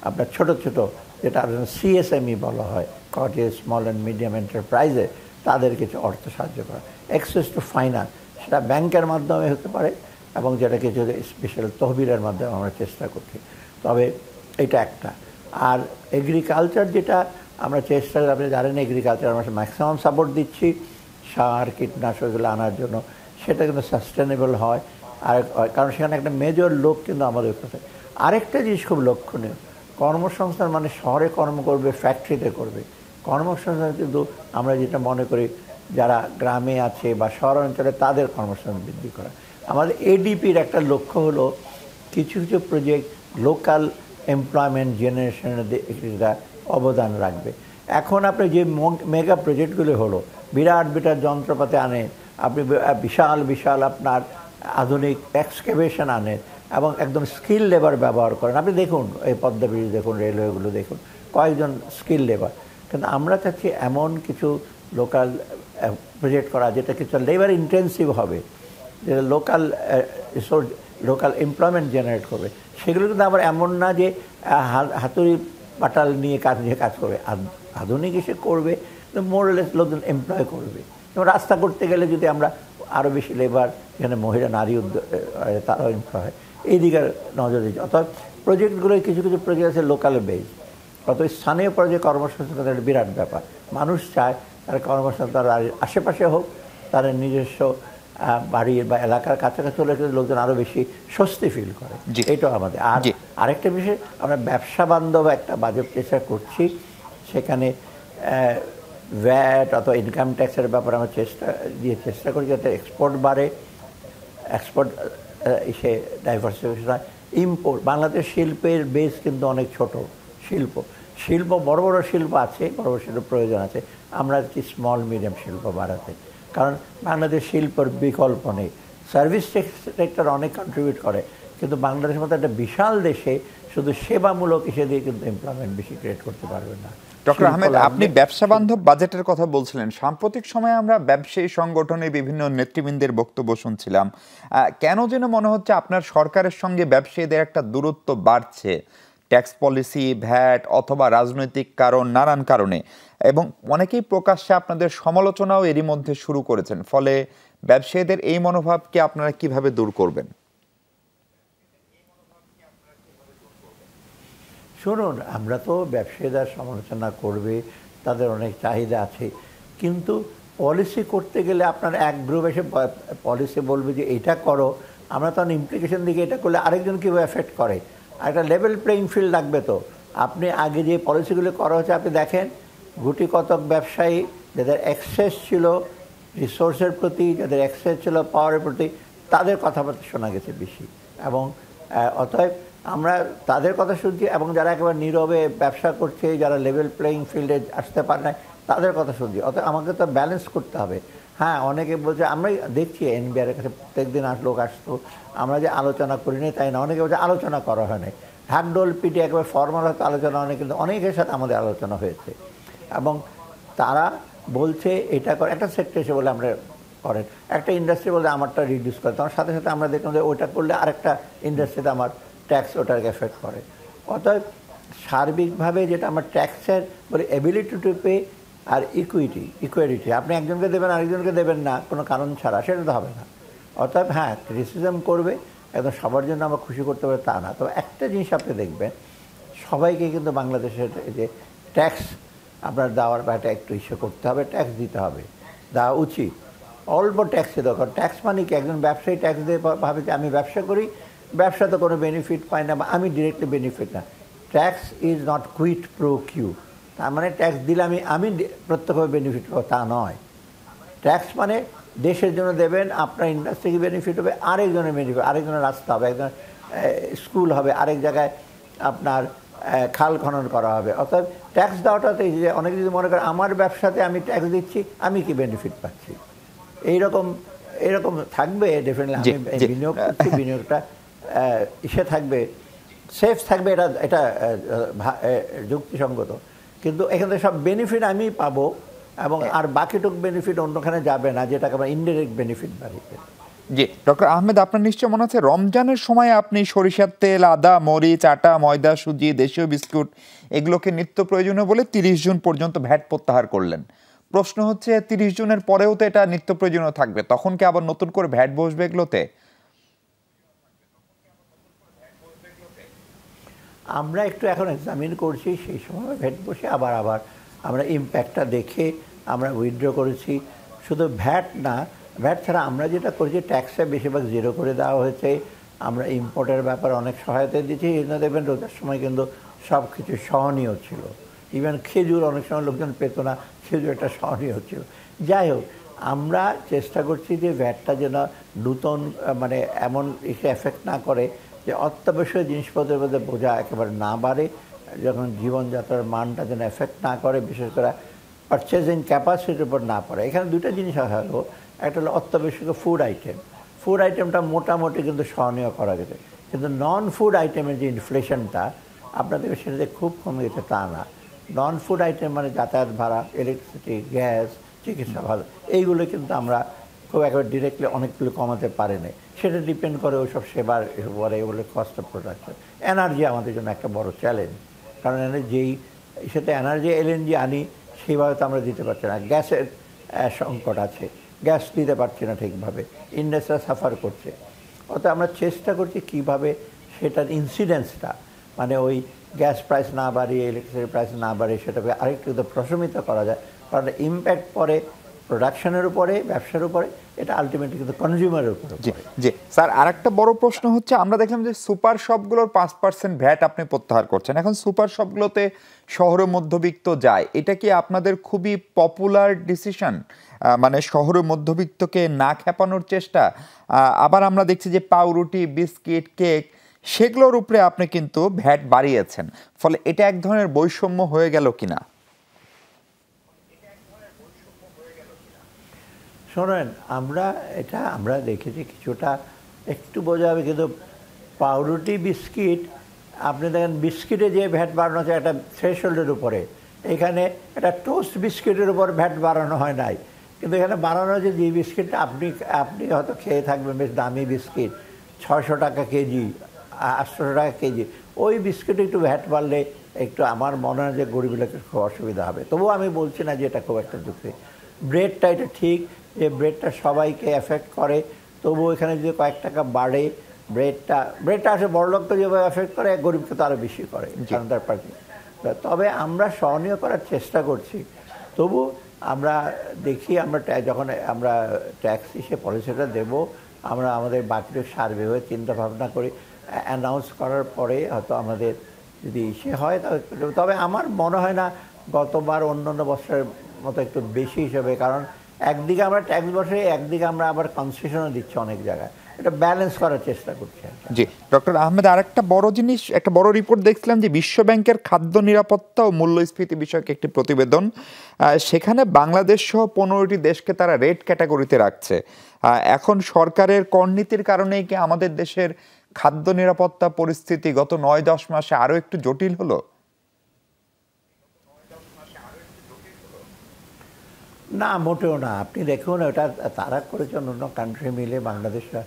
আপনার ছোট ছোট যেটা সিএসএমই বলা হয়, কটেজ স্মল অ্যান্ড মিডিয়াম এন্টারপ্রাইজে, তাদের কিছু অর্থ সাহায্য করা, অ্যাক্সেস টু ফাইন্যান্স, সেটা ব্যাংকের মাধ্যমে হতে পারে এবং যেটা কিছু স্পেশাল তহবিলের মাধ্যমে আমরা চেষ্টা করছি। তবে এটা একটা। আর এগ্রিকালচার যেটা আমরা চেষ্টা করি, আপনি জানেন এগ্রিকালচার আমরা ম্যাক্সিমাম সাপোর্ট দিচ্ছি সার কীটনাশকগুলো আনার জন্য, সেটা কিন্তু সাস্টেনেবল হয়। আর কারণ সেখানে একটা মেজর লোক কিন্তু আমাদের কাছে। আরেকটা জিনিস খুব লক্ষণীয়, কর্মসংস্থান মানে শহরে কর্ম করবে, ফ্যাক্টরিতে করবে। কর্মসংস্থান কিন্তু আমরা যেটা মনে করি যারা গ্রামে আছে বা শহরাঞ্চলে তাদের কর্মসংস্থান বৃদ্ধি করা। আমাদের এডিপির একটা লক্ষ্য হলো কিছু কিছু প্রজেক্ট লোকাল এমপ্লয়মেন্ট জেনারেশনের একটা অবদান রাখবে। এখন আপনি যে মেগা প্রজেক্টগুলো হলো, বিরাট বিরাট যন্ত্রপাতি আনে, আপনি বিশাল বিশাল আপনার আধুনিক এক্সকেভেশন আনেন এবং একদম স্কিল লেবার ব্যবহার করেন। আপনি দেখুন এই পদ্মা ব্রিজ দেখুন, রেলওয়েগুলো দেখুন, কয়েকজন স্কিল লেবার। কিন্তু আমরা চাচ্ছি এমন কিছু লোকাল প্রজেক্ট করা যেটা কিছু লেবার ইন্টেন্সিভ হবে, যেটা local resource, local employment generate করবে। সেগুলো কিন্তু আবার এমন না যে হাতুড়ি পাটাল নিয়ে কাজ করবে, আধুনিক এসে করবে, মোরলেস লোকজন এমপ্লয় করবে। এবং রাস্তা করতে গেলে যদি আমরা আরও বেশি লেবার, যেখানে মহিলা নারী তারাও এমপ্লয় হয়, এই দিকে নজর দিচ্ছি। অর্থাৎ প্রজেক্টগুলোর কিছু কিছু প্রজেক্ট আছে লোকাল বেস, অত স্থানীয় পর্যায়ে কর্মসংস্থানের বিরাট ব্যাপার। মানুষ চায় তার কর্মসংস্থান তার আশেপাশে হোক, তার নিজস্ব বাড়ির বা এলাকার কাছাকাছি হলে লোকজন আরও বেশি স্বস্তি ফিল করে। এটাও আমাদের। আর আরেকটা বিষয়, আমরা ব্যবসা বান্ধব একটা বাজেট চেষ্টা করছি, সেখানে ভ্যাট অথবা ইনকাম ট্যাক্সের ব্যাপারে আমরা চেষ্টা করি যাতে এক্সপোর্ট বাড়ে, এক্সপোর্ট এসে ডাইভার্সিফিকেশন হয়। ইম্পোর্ট, বাংলাদেশ শিল্পের বেস কিন্তু অনেক ছোট শিল্প, বড় বড় শিল্প আছে, বড় বড় শিল্প প্রয়োজন আছে, আমরা কি স্মল মিডিয়াম শিল্প বাড়াতে। কারণ বাংলাদেশ শিল্পের বিকল্প নেই। সার্ভিস সেক্টর অনেক কন্ট্রিবিউট করে, কিন্তু বাংলাদেশের মতো একটা বিশাল দেশে শুধু সেবামূলক এসে দিয়ে কিন্তু এমপ্লয়মেন্ট বেশি ক্রিয়েট করতে পারবে না। ডক্টর আহমেদ, আপনি ব্যবসা বান্ধব বাজেটের কথা বলছিলেন। সাম্প্রতিক সময়ে আমরা ব্যবসায়ী সংগঠনের বিভিন্ন নেতৃবৃন্দের বক্তব্য শুনছিলাম। কেন যেন মনে হচ্ছে আপনার সরকারের সঙ্গে ব্যবসায়ীদের একটা দূরত্ব বাড়ছে, ট্যাক্স পলিসি, ভ্যাট অথবা রাজনৈতিক কারণ, নানান কারণে, এবং অনেকেই প্রকাশ্যে আপনাদের সমালোচনাও এরই মধ্যে শুরু করেছেন। ফলে ব্যবসায়ীদের এই মনোভাবকে আপনারা কিভাবে দূর করবেন? শুনুন, আমরা তো ব্যবসায়ীরা সমালোচনা করবে, তাদের অনেক চাহিদা আছে, কিন্তু পলিসি করতে গেলে আপনার এক গ্রুপ এসে পলিসি বলবে যে এটা করো, আমরা তখন ইমপ্লিকেশন দিকে এটা করলে আরেকজন কীভাবে এফেক্ট করে, আর একটা লেভেল প্লেইং ফিল্ড লাগবে। তো আপনি আগে যে পলিসিগুলো করা হচ্ছে আপনি দেখেন, গুটি কতক ব্যবসায়ী যাদের অ্যাক্সেস ছিল রিসোর্সের প্রতি, যাদের অ্যাক্সেস ছিল পাওয়ারের প্রতি, তাদের কথাবার্তা শোনা গেছে বেশি। এবং অতএব আমরা তাদের কথা শুনছি, এবং যারা একেবারে নীরবে ব্যবসা করছে, যারা লেভেল প্লেইং ফিল্ডে আসতে পারে না, তাদের কথা শুনছি। অতএব আমাকে তো ব্যালেন্স করতে হবে। হ্যাঁ, অনেকে বলছে, আমরা দেখছি এনবিআরের কাছে প্রত্যেকদিন লোক আসতো, আমরা যে আলোচনা করিনি তাই না, অনেকে বলছে আলোচনা করা হয় নাই, ঢাকঢোল পিটি একেবারে ফর্মাল হয়তো আলোচনা হয় না, কিন্তু অনেকের সাথে আমাদের আলোচনা হয়েছে। এবং তারা বলছে এটা করে, একটা সেক্টর এসে বলে আমরা করেন, একটা ইন্ডাস্ট্রি বলে আমারটা রিডিউস করে, তার সাথে সাথে আমরা দেখলাম যে ওইটা করলে আরেকটা ইন্ডাস্ট্রিতে আমার ট্যাক্স ওটাকে এফেক্ট করে। অতএব সার্বিকভাবে যেটা আমার ট্যাক্সের বলে এবিলিটি টু পে আর ইকুইটি, আপনি একজনকে দেবেন আরেকজনকে দেবেন না কোনো কারণ ছাড়া, সেটা তো হবে না। অতএব হ্যাঁ, ক্রিটিসিজম করবে, একদম সবার জন্য আমরা খুশি করতে পারি তা না। তবে একটা জিনিস আপনি দেখবেন, সবাইকে কিন্তু বাংলাদেশের যে ট্যাক্স আপনার দেওয়ার বা একটা একটু ইস্যু করতে হবে, ট্যাক্স দিতে হবে। দেওয়া উচিত। অল্প ট্যাক্সে দরকার। ট্যাক্স মানে কি, একজন ব্যবসায়ী ট্যাক্স দিয়ে ভাবে যে আমি ব্যবসা করি, ব্যবসাতে কোনো বেনিফিট পাই না বা আমি ডিরেক্টলি বেনিফিট না। Tax is not quite pro Q. তার মানে ট্যাক্স দিলে আমি প্রত্যক্ষভাবে বেনিফিট পাবো তা নয়। ট্যাক্স মানে দেশের জন্য দেবেন, আপনার ইন্ডাস্ট্রিকে বেনিফিট হবে, আরেকজনের বেনিফিট, আরেকজনের রাস্তা হবে, একজন স্কুল হবে, আরেক জায়গায় আপনার খাল খনন করা হবে। অর্থাৎ ট্যাক্স দেওয়াটাতে যে অনেকে যদি মনে করে আমার ব্যবসাতে আমি ট্যাক্স দিচ্ছি, আমি কি বেনিফিট পাচ্ছি, এইরকম থাকবে। ডেফিনেটলি আমি বিনিয়োগ করছি, বিনিয়োগটা ইসে থাকবে, সেফ থাকবে, এটা যুক্তিসঙ্গত। কিন্তু এখান থেকে সব বেনিফিট আমি পাবো এবং আর বাকিটুক বেনিফিট অন্যখানে যাবে না, যেটাকে আমরা ইনডাইরেক্ট বেনিফিট বাড়িতে। জি ডক্টর আহমেদ, আপনার নিশ্চয় মনে আছে রমজানের সময় আপনি সরিষার তেল, আদা, মরিচ, আটা, ময়দা, সুজি, দেশীয় বিস্কুট এগুলোকে নিত্য প্রয়োজনীয় বলে 30 জুন পর্যন্ত ভ্যাট প্রত্যাহার করলেন। প্রশ্ন হচ্ছে 30 জুনের পরেও তো এটা নিত্য প্রয়োজনীয় থাকবে, তখন কি আবার নতুন করে ভ্যাট বসবে এগুলোতে? আমরা একটু এখন এক্সামিন করছি, সেই সময় ভ্যাট বসে আবার আমরা ইম্প্যাক্টটা দেখে আমরা উইথড্র করেছি। শুধু ভ্যাট না, ভ্যাট ছাড়া আমরা যেটা করেছি, ট্যাক্সে বেশিরভাগ জিরো করে দেওয়া হয়েছে। আমরা ইম্পোর্টের ব্যাপারে অনেক সহায়তা দিচ্ছি। এই জন্য দেখবেন রোজার সময় কিন্তু সব কিছু সহনীয় ছিল। ইভেন খেজুর অনেক সময় লোকজন পেত না, খেজুর একটা সহনীয় ছিল। যাই হোক, আমরা চেষ্টা করছি যে ভ্যাটটা যেন নূতন মানে এমন এসে এফেক্ট না করে যে অত্যাবশ্যক জিনিসপত্রের মধ্যে বোঝা একেবারে না বাড়ে, যখন জীবনযাত্রার মানটা যেন এফেক্ট না করে, বিশেষ করে পারচেজিং ক্যাপাসিটির উপর না পড়ে। এখানে দুটো জিনিস হলো, একটা হলো অত্যাবশ্যক ফুড আইটেম। ফুড আইটেমটা মোটামুটি কিন্তু সহনীয় করা গেছে, কিন্তু নন ফুড আইটেমের যে ইনফ্লেশনটা আপনাদের সেটাতে খুব কমে গেছে তা না। নন ফুড আইটেম মানে যাতায়াত ভাড়া, ইলেকট্রিসিটি, গ্যাস, চিকিৎসা ভাড়া, এইগুলো কিন্তু আমরা খুব একেবারে ডিরেক্টলি অনেকগুলো কমাতে পারিনি। সেটা ডিপেন্ড করে ওইসব সেবার উপরে, এগুলো কস্ট অফ প্রোডাকশন। এনার্জি আমাদের জন্য একটা বড় চ্যালেঞ্জ, কারণ যেই সেটা এনার্জি এলএনজি আনি সেইভাবে তো আমরা দিতে পারছি না। গ্যাসের সংকট আছে, গ্যাস দিতে পারছি না ঠিকভাবে, ইন্ডাস্ট্রিয়া সাফার করছে। অর্থাৎ আমরা চেষ্টা করছি কীভাবে সেটার ইনসিডেন্সটা, মানে ওই গ্যাস প্রাইস না বাড়িয়ে, ইলেকট্রিসিটি প্রাইস না বাড়িয়ে সেটাকে আরেকটু প্রশমিত করা যায়। কারণ ইম্প্যাক্ট পড়ে প্রোডাকশনের উপরে, ব্যবসার উপরে, এটা আলটিমেটলি কিন্তু কনজিউমারের উপরে। জি স্যার, আরেকটা বড় প্রশ্ন হচ্ছে, আমরা দেখলাম যে সুপার শপগুলোর 5% ভ্যাট আপনি প্রত্যাহার করছেন। এখন সুপার শপগুলোতে শহরে মধ্যবিত্ত যায়, এটা কি আপনাদের খুবই পপুলার ডিসিশন, মানে শহরে মধ্যবিত্তকে না খেপানোর চেষ্টা? আবার আমরা দেখছি যে পাউরুটি, বিস্কিট, কেক সেগুলোর উপরে আপনি কিন্তু ভ্যাট বাড়িয়েছেন, ফলে এটা এক ধরনের বৈষম্য হয়ে গেল কিনা? শোনেন, আমরা দেখেছি কিছুটা একটু বোঝা হবে, কিন্তু পাউরুটি, বিস্কিট, আপনি দেখেন বিস্কিটে যে ভ্যাট বাড়ানো হচ্ছে একটা থ্রেশহোল্ডের উপরে, এখানে একটা টোস্ট বিস্কিটের উপর ভ্যাট বাড়ানো হয় নাই, কিন্তু এখানে বাড়ানো হয়েছে যে বিস্কিটটা আপনি হয়তো খেয়ে থাকবেন, বেশ দামি বিস্কিট, 600 টাকা কেজি, 800 টাকা কেজি, ওই বিস্কিটে একটু ভ্যাট বাড়লে একটু আমার মনে হয় যে গরিব লোকের খুব অসুবিধা হবে। তবুও আমি বলছি না যে এটা খুব একটা যুক্তি। ব্রেডটা এটা ঠিক যে ব্রেডটা সবাইকে এফেক্ট করে, তবুও এখানে যদি কয়েক টাকা বাড়ে, ব্রেডটা আসলে বড়লোককে যেভাবে এফেক্ট করে, গরিবকে তো আরও বেশি করে, কারণ তার পার্টি। তবে আমরা সহনীয় করার চেষ্টা করছি। তবু আমরা দেখি, যখন আমরা ট্যাক্স হিসেবে পলিসিটা দেবো, আমরা আমাদের বাকিটা সার্ভে হয়ে চিন্তা ভাবনা করি, অ্যানাউন্স করার পরে হয়তো আমাদের যদি ইসে হয়, তবে আমার মনে হয় না গতবার অন্যান্য বছরের মতো একটু বেশি হিসেবে, কারণ একদিকে আমরা ট্যাক্স বসে, একদিকে আমরা আবার কনসেশনও দিচ্ছি অনেক জায়গায়, এটা ব্যালেন্স করার চেষ্টা করছি। জি ডক্টর আহমেদ, আরেকটা বড় জিনিস, একটা বড় রিপোর্ট দেখছিলাম যে বিশ্ব ব্যাংকের খাদ্য নিরাপত্তা ও মূল্যস্ফীতি বিষয়ক একটি প্রতিবেদন, সেখানে বাংলাদেশ সহ 15টি দেশকে তারা রেড ক্যাটাগরিতে রাখছে। এখন সরকারের করনীতির কারণেই কি আমাদের দেশের খাদ্য নিরাপত্তা পরিস্থিতি গত 9-10 মাসে আরো একটু জটিল হলো? না, মোটেও না। আপনি দেখুন, ওটা তারা করেছেন অন্য কান্ট্রি মিলে, বাংলাদেশটা।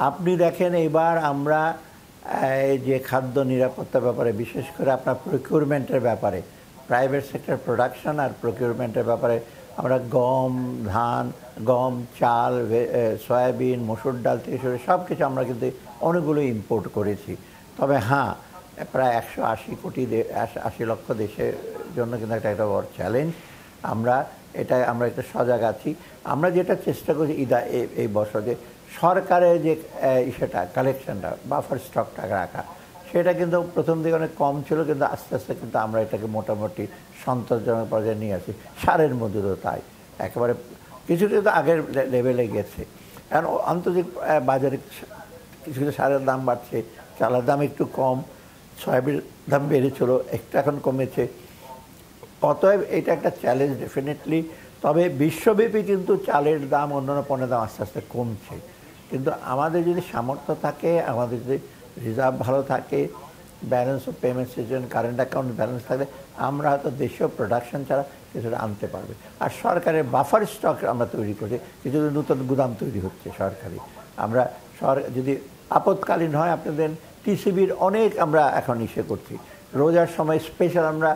আপনি দেখেন এবার আমরা যে খাদ্য নিরাপত্তার ব্যাপারে, বিশেষ করে আপনার প্রকিউরমেন্টের ব্যাপারে, প্রাইভেট সেক্টর প্রোডাকশন আর প্রকিউরমেন্টের ব্যাপারে আমরা গম, চাল, সয়াবিন, মসুর ডাল থেকে শুরু সব কিছু আমরা কিন্তু অনেকগুলো ইম্পোর্ট করেছি। তবে হ্যাঁ, প্রায় 180 লক্ষ দেশের জন্য কিন্তু একটা বড় চ্যালেঞ্জ। আমরা এটা আমরা একটা সজাগ আছি। আমরা যেটা চেষ্টা করছি এই বছর যে সরকারের যে সেটা কালেকশনটা বাফার স্টকটা রাখা, সেটা কিন্তু প্রথম দিকে অনেক কম ছিল, কিন্তু আস্তে আস্তে কিন্তু আমরা এটাকে মোটামুটি সন্তোষজনক পর্যায়ে নিয়ে আসি। সারের মধ্যে তো তাই একেবারে কিছু কিন্তু আগের লেভেলে গেছে। কারণ আন্তর্জাতিক বাজারে কিছু কিছু সারের দাম বাড়ছে, চালের দাম একটু কম, সয়াবিনের দাম বেড়েছিল, একটু এখন কমেছে। অতএব এটা একটা চ্যালেঞ্জ ডেফিনেটলি। তবে বিশ্বব্যাপী কিন্তু চালের দাম, অন্যান্য পণ্যের দাম আস্তে আস্তে কমছে। কিন্তু আমাদের যদি সামর্থ্য থাকে, আমাদের যদি রিজার্ভ ভালো থাকে, balance of payment season, current account balance থাকলে আমরা হয়তো দেশীয় প্রোডাকশন ছাড়া কিছুটা আনতে পারবে। আর সরকারের বাফার স্টক আমরা তৈরি করছি, কিছু নতুন গুদাম তৈরি হচ্ছে সরকারি। আমরা যদি আপৎকালীন হয়, আপনাদের টিসিবির অনেক আমরা এখন করছি। রোজার সময় স্পেশাল আমরা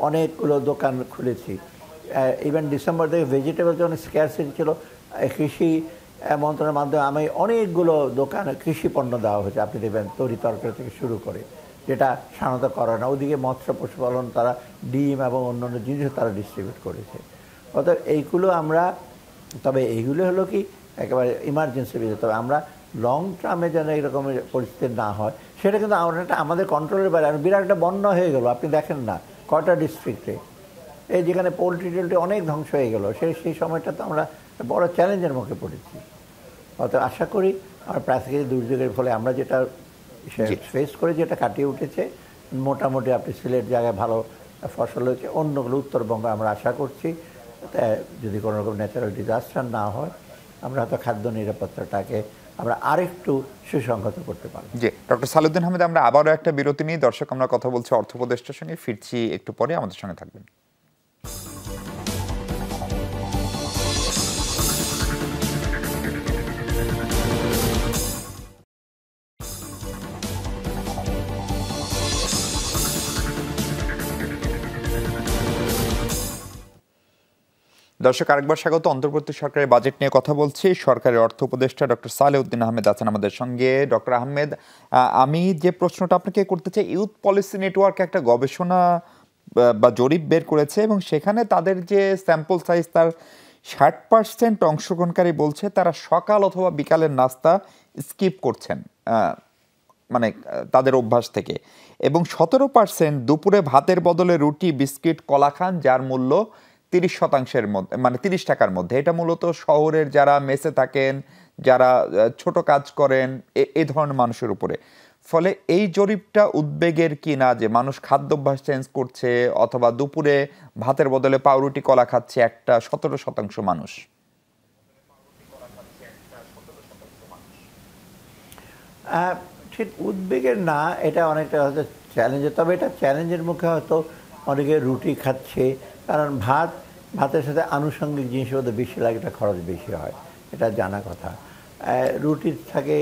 অনেকগুলো দোকান খুলেছি। ইভেন ডিসেম্বর থেকে ভেজিটেবল যখন স্ক্যারসিটি ছিল, কৃষি মন্ত্রণালয়ের মাধ্যমে আমি অনেকগুলো দোকানে কৃষি পণ্য দেওয়া হয়েছে। আপনি দেখবেন তরি তরকারি থেকে শুরু করে, যেটা সাধারণত করে না। ওদিকে মৎস্য পশুপালন, তারা ডিম এবং অন্যান্য জিনিসও তারা ডিস্ট্রিবিউট করেছে। অর্থাৎ এইগুলো আমরা, তবে এইগুলো হলো কি একেবারে ইমার্জেন্সি বেজে, তবে আমরা লং টার্মে যেন এইরকমের পরিস্থিতি না হয় সেটা কিন্তু আমাদের কন্ট্রোলের বাইরে। বিরাট একটা বন্যা হয়ে গেল, আপনি দেখেন না কয়টা ডিস্ট্রিক্টে, এই যেখানে পোলট্রি টোলট্রি অনেক ধ্বংস হয়ে গেল, সেই সময়টা তো আমরা বড় চ্যালেঞ্জের মুখে পড়েছি। অত আশা করি আমার প্রাকৃতিক দুর্যোগের ফলে আমরা যেটা ফেস করে যেটা কাটিয়ে উঠেছে, মোটামুটি আপনি সিলেট জায়গায় ভালো ফসল হয়েছে, অন্যগুলো উত্তরবঙ্গে আমরা আশা করছি যদি কোনো রকম ন্যাচারাল ডিজাস্টার না হয়, আমরা হয়তো খাদ্য নিরাপত্তাটাকে আমরা আরেকটু সুসংহত করতে পারব। জি, ডক্টর সালেউদ্দিন আহমেদ, আমরা আবারও একটা বিরতি নিয়ে দর্শক, আমরা কথা বলছি অর্থ উপদেষ্টার সঙ্গে, ফিরছি একটু পরে, আমাদের সঙ্গে থাকবেন। দর্শক, আরেকবার স্বাগত। অন্তর্বর্তী সরকারের বাজেট নিয়ে কথা বলছি। সরকারের অর্থ উপদেষ্টা ডক্টর সালেউদ্দিন আহমেদ আছেন আমাদের সঙ্গে। ডক্টর আহমেদ, আমি যে প্রশ্নটা আপনাকে করতে চাই, ইউথ পলিসি নেটওয়ার্ক একটা গবেষণা বা জরিপ বের করেছে, এবং সেখানে তাদের যে স্যাম্পল সাইজ, তার 60% অংশগ্রহণকারী বলছে তারা সকাল অথবা বিকালের নাস্তা স্কিপ করছেন, মানে তাদের অভ্যাস থেকে, এবং 17% দুপুরে ভাতের বদলে রুটি, বিস্কিট, কলা খান, যার মূল্য 30%-এর মধ্যে, মানে 30 টাকার মধ্যে। এটা মূলত শহরের যারা মেসে থাকেন, যারা ছোট কাজ করেন, এই ধরনের মানুষের উপরে। ফলে এই জরিপটা উদ্বেগের কি না, যে মানুষ খাদ্যাভ্যাস চেঞ্জ করছে, অথবা দুপুরে ভাতের বদলে পাউরুটি, কলা খাচ্ছে 17% মানুষ? ঠিক উদ্বেগের না, এটা অনেকটা হয়তো চ্যালেঞ্জের। তবে এটা চ্যালেঞ্জের মুখে হয়তো অনেকে রুটি খাচ্ছে, কারণ ভাতের সাথে আনুষঙ্গিক জিনিসের মধ্যে বেশি লাগে, এটা খরচ বেশি হয়, এটা জানা কথা। রুটির থাকে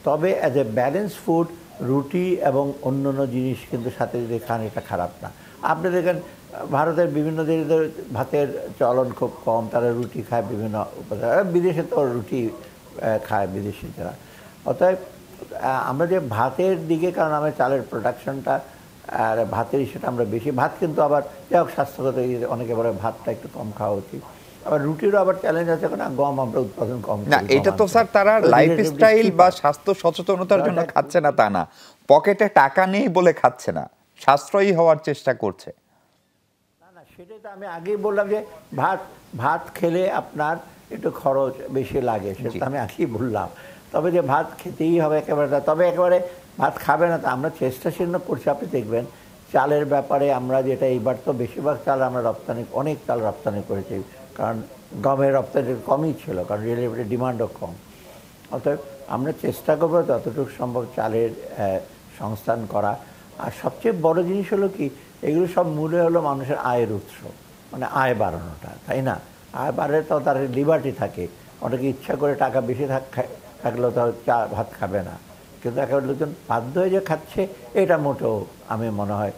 তবে অ্যাজ এ ব্যালেন্স ফুড, রুটি এবং অন্যান্য জিনিস কিন্তু সাথে যদি খান, এটা খারাপ না। আপনি দেখেন ভারতের বিভিন্ন দেশের ভাতের চলন খুব কম, তারা রুটি খায় বিভিন্ন উপাদান। বিদেশে তো রুটি খায় বিদেশি যারা। অতএব আমরা যে ভাতের দিকে, কারণ আমরা চালের প্রোডাকশনটা আর ভাতের সেটা আমরা বেশি, ভাত কিন্তু আবার যাই হোক স্বাস্থ্যগত, অনেকে বলে ভাতটা একটু কম খাওয়া উচিত। আবার রুটিরও আবার চ্যালেঞ্জ আছে, কারণ গম আমরা উৎপাদন কম। না, এটা তো স্যার তারা লাইফস্টাইল বা স্বাস্থ্য সচেতনতার জন্য খাচ্ছে না তা না, পকেটে টাকা নেই বলে খাচ্ছে না, সাশ্রয়ী হওয়ার চেষ্টা করছে। না না, সেটাই তো আমি আগেই বললাম যে ভাত খেলে আপনার একটু খরচ বেশি লাগে, সেটা আমি আগেই বললাম। তবে যে ভাত খেতেই হবে একেবারে, তবে একেবারে ভাত খাবে না তা আমরা চেষ্টাশীল করছি। আপনি দেখবেন চালের ব্যাপারে আমরা যেটা, এইবার তো বেশিরভাগ চাল আমরা অনেক চাল রপ্তানি করেছি, কারণ গমের রপ্তানি কমই ছিল, কারণ রিলেটিভলি ডিমান্ডও কম। অতএব আমরা চেষ্টা করবো যতটুকু সম্ভব চালের সংস্থান করা। আর সবচেয়ে বড় জিনিস হলো কি, এগুলো সব মূলে হলো মানুষের আয়ের উৎস, মানে আয় বাড়ানোটা, তাই না? আয় বাড়লে তো তার লিবার্টি থাকে, অনেকে ইচ্ছা করে টাকা বেশি থাকলেও তো ভাত খাবে না, কিন্তু একেবারে লোকজন বাধ্য হয়ে যে খাচ্ছে, এটা মোটেও আমি মনে হয়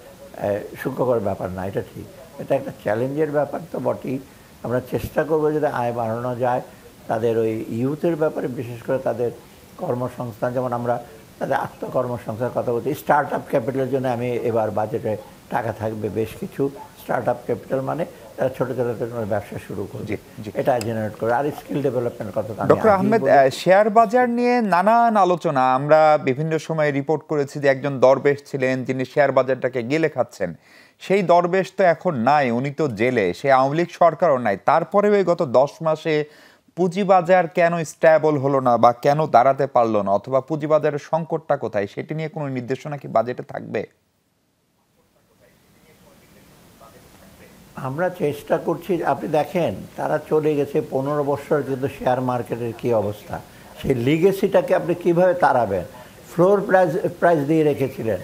সুখকর ব্যাপার না। এটা ঠিক, এটা একটা চ্যালেঞ্জের ব্যাপার তো বটেই। আমরা চেষ্টা করবো যদি আয় বাড়ানো যায়, তাদের ওই ইউথের ব্যাপারে বিশেষ করে তাদের কর্মসংস্থান, যেমন আমরা তাদের আত্মকর্মসংস্থানের কথা বলছি। স্টার্ট আপ ক্যাপিটালের জন্য আমি এবার বাজেটে টাকা থাকবে বেশ কিছু, স্টার্ট আপ ক্যাপিটাল মানে তারা ছোট ছোট ব্যবসা শুরু করবে, এটা জেনারেট করে। আর স্কিল ডেভেলপমেন্টের কথা ডক্টর আহমেদ, শেয়ার বাজার নিয়ে নানান আলোচনা আমরা বিভিন্ন সময় রিপোর্ট করেছি যে একজন দরবেশ ছিলেন যিনি শেয়ার বাজারটাকে গিলে খাচ্ছেন। সেই দরবেশ তো এখন নাই, উনি তো জেলে, সে আওয়ামী লীগ সরকারও নাই। তারপরেও এই গত 10 মাসে পুঁজিবাজার কেন স্ট্যাবল হলো না বা কেন দাঁড়াতে পারলো না, অথবা পুঁজিবাজারের সংকটটা কোথায়, সেটি নিয়ে কোনো নির্দেশনা কি বাজেটে থাকবে? আমরা চেষ্টা করছি। আপনি দেখেন তারা চলে গেছে 15 বছর, কিন্তু শেয়ার মার্কেটের কি অবস্থা, সেই লিগেসিটাকে আপনি কিভাবে তাড়াবেন? ফ্লোর প্রাইস দিয়ে রেখেছিলেন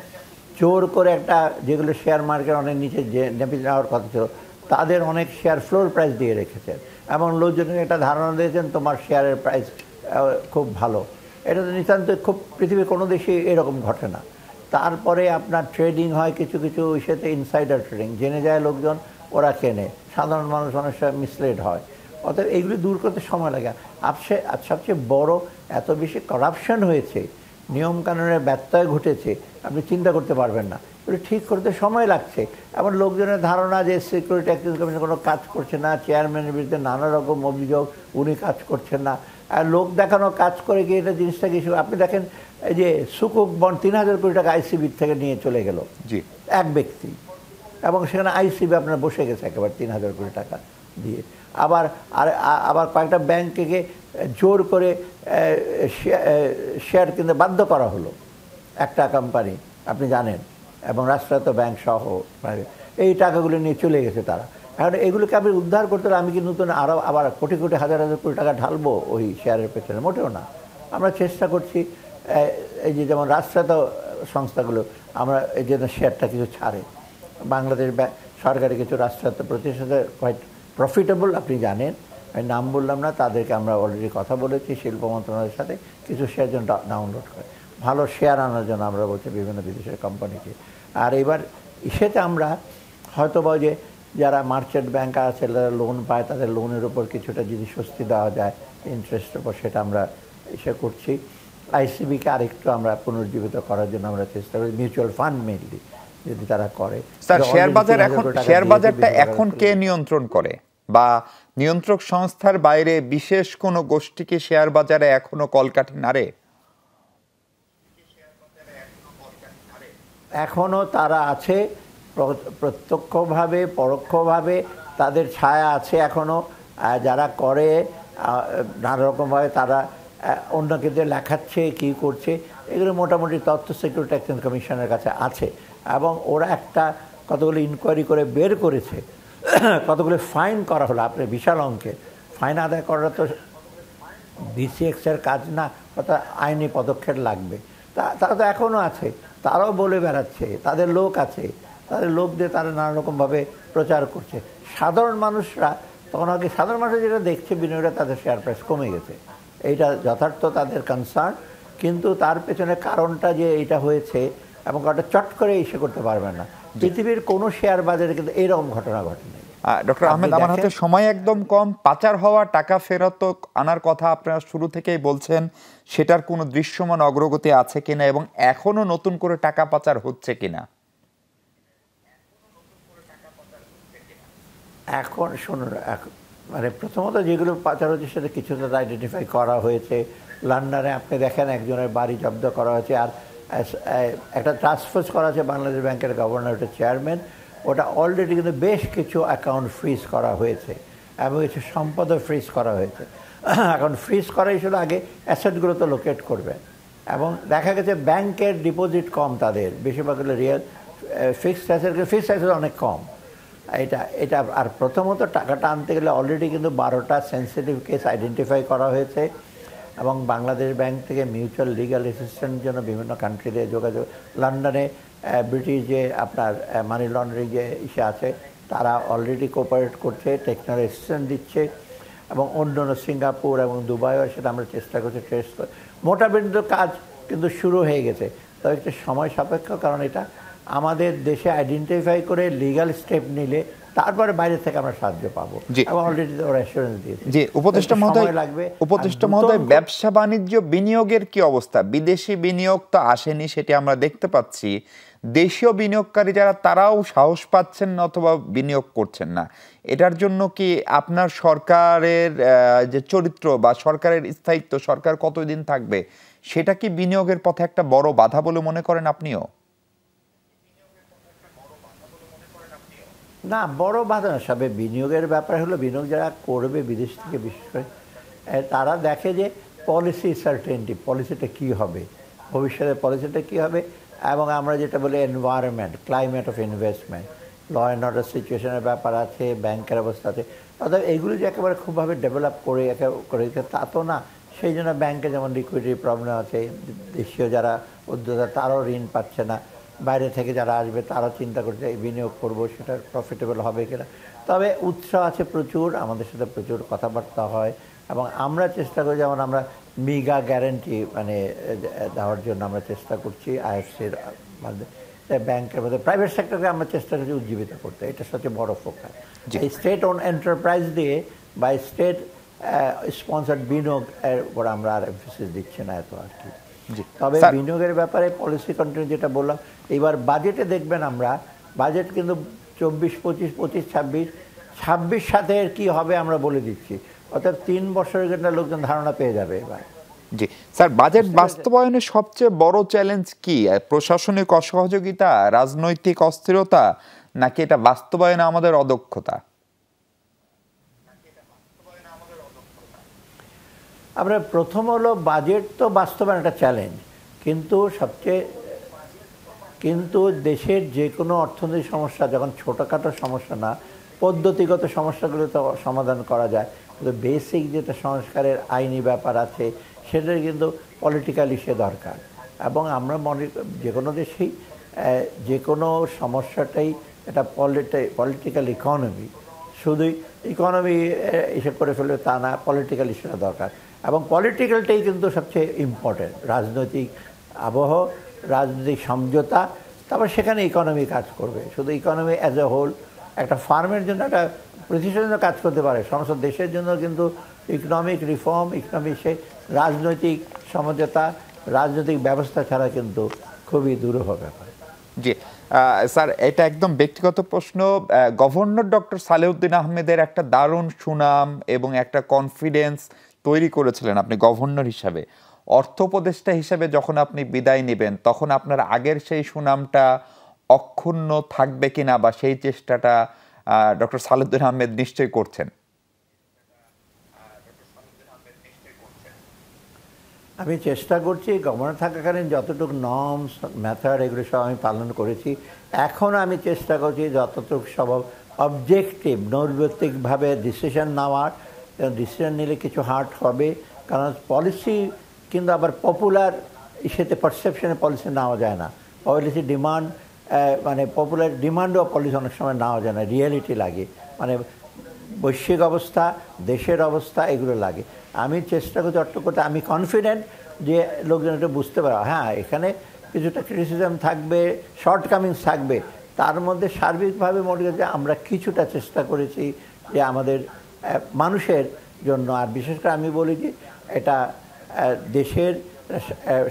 জোর করে, একটা যেগুলো শেয়ার মার্কেট অনেক নিচে নেমে যাওয়ার কথা ছিল তাদের অনেক শেয়ার ফ্লোর প্রাইস দিয়ে রেখেছেন, এবং লোকজনের একটা ধারণা দিয়েছেন তোমার শেয়ারের প্রাইস খুব ভালো। এটা তো নিতান্ত খুব পৃথিবীর কোনো দেশে এরকম ঘটে না। তারপরে আপনার ট্রেডিং হয় কিছু কিছু ইস্যুতে, ইনসাইডার ট্রেডিং, জেনে যায় লোকজন, ওরা কেনে, সাধারণ মানুষ অনেক সময় মিসলেড হয়। অতএব এইগুলি দূর করতে সময় লাগে। সবচেয়ে বড় এত বেশি করাপশন হয়েছে, নিয়মকানুনের ব্যত্যয় ঘটেছে, আপনি চিন্তা করতে পারবেন না। এগুলো ঠিক করতে সময় লাগছে। এমন লোকজনের ধারণা যে সিকিউরিটি এক্সচেঞ্জ কমিশন কোনো কাজ করছে না, চেয়ারম্যানের বিরুদ্ধে নানা রকম অভিযোগ, উনি কাজ করছেন না, আর লোক দেখানো কাজ করে গিয়ে এটা জিনিসটা কিছু। আপনি দেখেন এই যে সুকুক বন্ড 3000 কোটি টাকা আইসিবির থেকে নিয়ে চলে গেল এক ব্যক্তি, এবং সেখানে আইসিবি আপনার বসে গেছে একেবারে 3000 কোটি টাকা দিয়ে। আবার কয়েকটা ব্যাংকে জোর করে শেয়ার কিনতে বাধ্য করা হলো একটা কোম্পানি, আপনি জানেন, এবং রাষ্ট্রায়ত্ত ব্যাংক সহ এই টাকাগুলো নিয়ে চলে গেছে তারা। এখন এগুলোকে আপনি উদ্ধার করতে হলে আমি কি নতুন আরও আবার কোটি কোটি হাজার হাজার কোটি টাকা ঢালবো ওই শেয়ারের পেছনে? মোটেও না। আমরা চেষ্টা করছি এই যে যেমন রাষ্ট্রায়ত্ত সংস্থাগুলো আমরা এই জন্য শেয়ারটা কিছু ছাড়ে। বাংলাদেশ সরকারি কিছু রাষ্ট্রায়ত্ত প্রতিষ্ঠান কোয়াইট প্রফিটেবল, আপনি জানেন, আমি নাম বললাম না, তাদেরকে আমরা অলরেডি কথা বলেছি শিল্প মন্ত্রণালয়ের সাথে, কিছু শেয়ার জন্য ডাউনলোড করে ভালো শেয়ার আনার জন্য আমরা বলছি বিভিন্ন বিদেশের কোম্পানিকে। আর এবার সেটা আমরা হয়তো বা যে যারা মার্চেন্ট ব্যাংকার আছে যারা লোন পায় তাদের লোনের উপর কিছুটা যদি স্বস্তি দেওয়া যায় ইন্টারেস্টের উপর, সেটা আমরা এসে করছি। আইসিবিকে আরেকটু আমরা পুনর্জীবিত করার জন্য আমরা চেষ্টা করি, মিউচুয়াল ফান্ড মেইনলি যদি তারা করে। স্যার, শেয়ার বাজারটা এখন কে নিয়ন্ত্রণ করে, বা নিয়ন্ত্রক সংস্থার বাইরে বিশেষ কোনো গোষ্ঠীকে শেয়ার বাজারে এখনো কলকাঠি নাড়ে? এখনো তারা আছে, প্রত্যক্ষভাবে পরোক্ষভাবে তাদের ছায়া আছে এখনো। যারা করে নানা রকমভাবে তারা অন্যকে যে লেখাচ্ছে কী করছে, এগুলো মোটামুটি তথ্য সিকিউরিটি এক্সচেঞ্জ কমিশনের কাছে আছে, এবং ওরা একটা কতগুলো ইনকোয়ারি করে বের করেছে, কতগুলো ফাইন করা হলো। আপনি বিশাল অঙ্কের ফাইন আদায় করা তো বিসিএক্সের কাজ না, অর্থাৎ আইনি পদক্ষেপ লাগবে। তারা তো এখনও আছে, তারাও বলে বেড়াচ্ছে, তাদের লোক আছে, তাদের লোক দিয়ে তারা নানা রকমভাবে প্রচার করছে। সাধারণ মানুষরা তখন আগে সাধারণ মানুষ যেটা দেখছে বিনিয়োগটা, তাদের শেয়ার প্রাইস কমে গেছে, এইটা যথার্থ তাদের কনসার্ন। কিন্তু তার পেছনে কারণটা যে এইটা হয়েছে, এবং কারণটা চট করে এসে করতে পারবেন না। পৃথিবীর কোনো শেয়ার বাজারে কিন্তু এইরকম ঘটনা ঘটেনি। ডক্টর আহমেদ, আমার হাতে সময় একদম কম। পাচার হওয়া টাকা ফেরত আনার কথা আপনারা শুরু থেকেই বলছেন, সেটার কোনো দৃশ্যমান অগ্রগতি আছে কিনা, এবং এখনো নতুন করে টাকা পাচার হচ্ছে কিনা? এখন শুনুন, মানে প্রথমত যেগুলো পাচার হচ্ছে সেটা কিছুটা আইডেন্টিফাই করা হয়েছে। লন্ডনে আপনি দেখেন একজনের বাড়ি জব্দ করা হয়েছে, আর একটা টাস্কফোর্স করা আছে বাংলাদেশ ব্যাংকের গভর্নর, ওটা চেয়ারম্যান, ওটা অলরেডি কিন্তু বেশ কিছু অ্যাকাউন্ট ফ্রিজ করা হয়েছে এবং কিছু সম্পদও ফ্রিজ করা হয়েছে। এখন ফ্রিজ করা হিসেবে আগে অ্যাসেটগুলো তো লোকেট করবে, এবং দেখা গেছে ব্যাংকের ডিপোজিট কম, তাদের বেশিরভাগ রিয়েল ফিক্সড অ্যাসেট অনেক কম। এটা আর প্রথমত টাকাটা আনতে গেলে অলরেডি কিন্তু 12টা সেন্সিটিভ কেস আইডেন্টিফাই করা হয়েছে, এবং বাংলাদেশ ব্যাংক থেকে মিউচুয়াল লিগ্যাল অ্যাসিস্ট্যান্টের জন্য বিভিন্ন কান্ট্রিতে যোগাযোগ। লন্ডনে ব্রিটিশ যে আপনার মানি লন্ডারিং যে ইসে আছে, তারা অলরেডি কোঅপারেট করছে, টেকনিক্যাল অ্যাসিস্ট্যান্ট দিচ্ছে, এবং অন্য সিঙ্গাপুর এবং দুবাইও সেটা আমরা চেষ্টা করছি ট্রেস করে। মোটামুটি কাজ কিন্তু শুরু হয়ে গেছে, তবে একটু সময় সাপেক্ষ, কারণ এটা আমাদের দেশে আইডেন্টিফাই করে লিগ্যাল স্টেপ নিলে তারপরে বাইরে থেকে আমরা সাহায্য পাবো, এবং অলরেডি ওরা অ্যাসুরেন্স দিয়েছে। জি, উপদেষ্টা মহোদয়, ব্যবসা বাণিজ্য বিনিয়োগের কি অবস্থা? বিদেশি বিনিয়োগ তো আসেনি, সেটি আমরা দেখতে পাচ্ছি। দেশীয় বিনিয়োগকারী যারা তারাও সাহস পাচ্ছেন না অথবা বিনিয়োগ করছেন না। এটার জন্য কি আপনার সরকারের যে চরিত্র বা সরকারের স্থায়িত্ব, সরকার কতদিন থাকবে, সেটা কি বিনিয়োগের পথে একটা বড় বাধা বলে মনে করেন আপনিও? না, বড় বাধা না। সবে বিনিয়োগের ব্যাপার হলো, বিনিয়োগ যারা করবে বিদেশ থেকে বিশেষ করে, তারা দেখে যে পলিসি সার্টেনটি, পলিসিটা কী হবে, ভবিষ্যতের পলিসিটা কী হবে, এবং আমরা যেটা বলি environment, climate of investment, law and order সিচুয়েশনের ব্যাপার আছে, ব্যাংকের অবস্থা আছে। অর্থাৎ এইগুলি যে একেবারে খুবভাবে ডেভেলপ করে তা তো না। সেই জন্য ব্যাংকে যেমন লিকুইডিটি প্রবলেম আছে, দেশীয় যারা উদ্যোক্তা তারাও ঋণ পাচ্ছে না, বাইরে থেকে যারা আসবে তারাও চিন্তা করছে এই বিনিয়োগ করবো, সেটা প্রফিটেবল হবে কিনা। তবে উৎসাহ আছে প্রচুর, আমাদের সাথে প্রচুর কথাবার্তা হয়, এবং আমরা চেষ্টা করি, যেমন আমরা মিগা গ্যারেন্টি মানে দেওয়ার জন্য আমরা চেষ্টা করছি আইএফসির মাধ্যমে, ব্যাংকের মধ্যে প্রাইভেট সেক্টরকে আমরা চেষ্টা করছি উজ্জীবিত করতে। এটা সবচেয়ে বড় ফোকাস। এই স্টেট ওন এন্টারপ্রাইজ দিয়ে বা স্টেট স্পন্সার্ড বিনিয়োগ এর উপর আমরা আর এমফেসিস দিচ্ছি না এত আর কি। তবে বিনিয়োগের ব্যাপারে পলিসি কন্টিনিউ যেটা বললাম, এবার বাজেটে দেখবেন আমরা, বাজেট কিন্তু 24-25, 25-26, 26 সাথে কি হবে আমরা বলে দিচ্ছি। অর্থাৎ 3 বছরের জন্য লোকজন ধারণা পেয়ে যাবে এবার। জি স্যার, বাজেট বাস্তবায়নের সবচেয়ে বড় চ্যালেঞ্জ কি? প্রশাসনিক অসহযোগিতা, রাজনৈতিক অস্থিরতা, নাকি এটা বাস্তবায়নে আমাদের অদক্ষতা? আমরা প্রথম হলো বাজেট তো বাস্তবায়ন একটা চ্যালেঞ্জ, কিন্তু দেশের যে কোনো অর্থনৈতিক সমস্যা যখন ছোটোখাটো সমস্যা না, পদ্ধতিগত সমস্যাগুলো তো সমাধান করা যায়, কিন্তু বেসিক যেটা সংস্কারের আইনি ব্যাপার আছে সেটার কিন্তু পলিটিক্যাল ইস্যু দরকার। এবং আমরা যে কোনো দেশেই যে কোনো সমস্যাটাই এটা পলিটিক্যাল ইকোনমি, শুধুই ইকোনমি এসে করে ফেলবে তা না, পলিটিক্যাল ইস্যুটা দরকার। এবং পলিটিক্যালটাই কিন্তু সবচেয়ে ইম্পর্টেন্ট, রাজনৈতিক আবহ, রাজনৈতিক সমঝোতা, তারপর সেখানে ইকোনমি কাজ করবে। শুধু ইকোনমি অ্যাজ এ হোল একটা ফার্মের জন্য, একটা প্রতিষ্ঠানের জন্য কাজ করতে পারে, সমস্ত দেশের জন্য কিন্তু ইকোনমিক রিফর্ম, সে রাজনৈতিক সমঝোতা, রাজনৈতিক ব্যবস্থা ছাড়া কিন্তু খুবই দুরূহ ব্যাপার। জি স্যার, এটা একদম ব্যক্তিগত প্রশ্ন। গভর্নর ডক্টর সালেউদ্দিন আহমেদের একটা দারুণ সুনাম এবং একটা কনফিডেন্স তৈরি করেছিলেন আপনি গভর্নর হিসাবে। অর্থ উপদেষ্টা হিসেবে যখন আপনি বিদায় নেবেন, তখন আপনার আগের সেই সুনামটা অক্ষুণ্ণ থাকবে কিনা, বা সেই চেষ্টাটা ডক্টর সালেউদ্দিন আহমেদ নিশ্চয়ই করছেন? আমি চেষ্টা করছি গভর্নর থাকাকালীন যতটুকু নর্মস, মেথড, এগুলো সব আমি পালন করেছি। এখন আমি চেষ্টা করছি যতটুকু সম্ভব অবজেক্টিভ, নৈর্ব্যক্তিকভাবে ডিসিশন নেওয়ার। ডিসিশন নিলে কিছু হার্ট হবে, কারণ পলিসি কিন্তু আবার পপুলার ইসেতে পারসেপশনে পলিসি নেওয়া যায় না। পলিসি ডিমান্ড, মানে পপুলার ডিমান্ডও পলিসি অনেক সময় নেওয়া যায় না, রিয়েলিটি লাগে, মানে বৈশ্বিক অবস্থা, দেশের অবস্থা, এগুলো লাগে। আমি চেষ্টা করছি অর্থ করতে। আমি কনফিডেন্ট যে লোকজন এটা বুঝতে পারে, হ্যাঁ এখানে কিছুটা ক্রিটিসিজম থাকবে, শর্টকামিংস থাকবে, তার মধ্যে সার্বিকভাবে মনে হচ্ছে আমরা কিছুটা চেষ্টা করেছি যে আমাদের মানুষের জন্য, আর বিশেষ করে আমি বলি যে এটা দেশের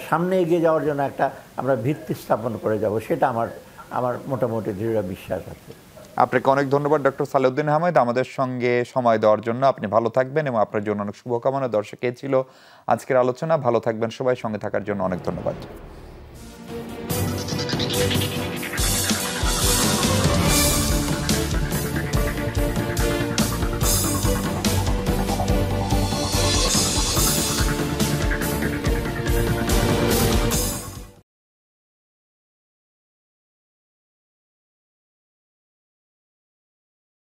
সামনে এগিয়ে যাওয়ার জন্য একটা আমরা ভিত্তি স্থাপন করে যাব, সেটা আমার মোটামুটি দৃঢ় বিশ্বাস আছে। আপনাকে অনেক ধন্যবাদ ডক্টর সালেউদ্দিন আহমেদ, আমাদের সঙ্গে সময় দেওয়ার জন্য। আপনি ভালো থাকবেন এবং আপনার জন্য অনেক শুভকামনা। দর্শক, এ ছিল আজকের আলোচনা। ভালো থাকবেন সবাই, সঙ্গে থাকার জন্য অনেক ধন্যবাদ।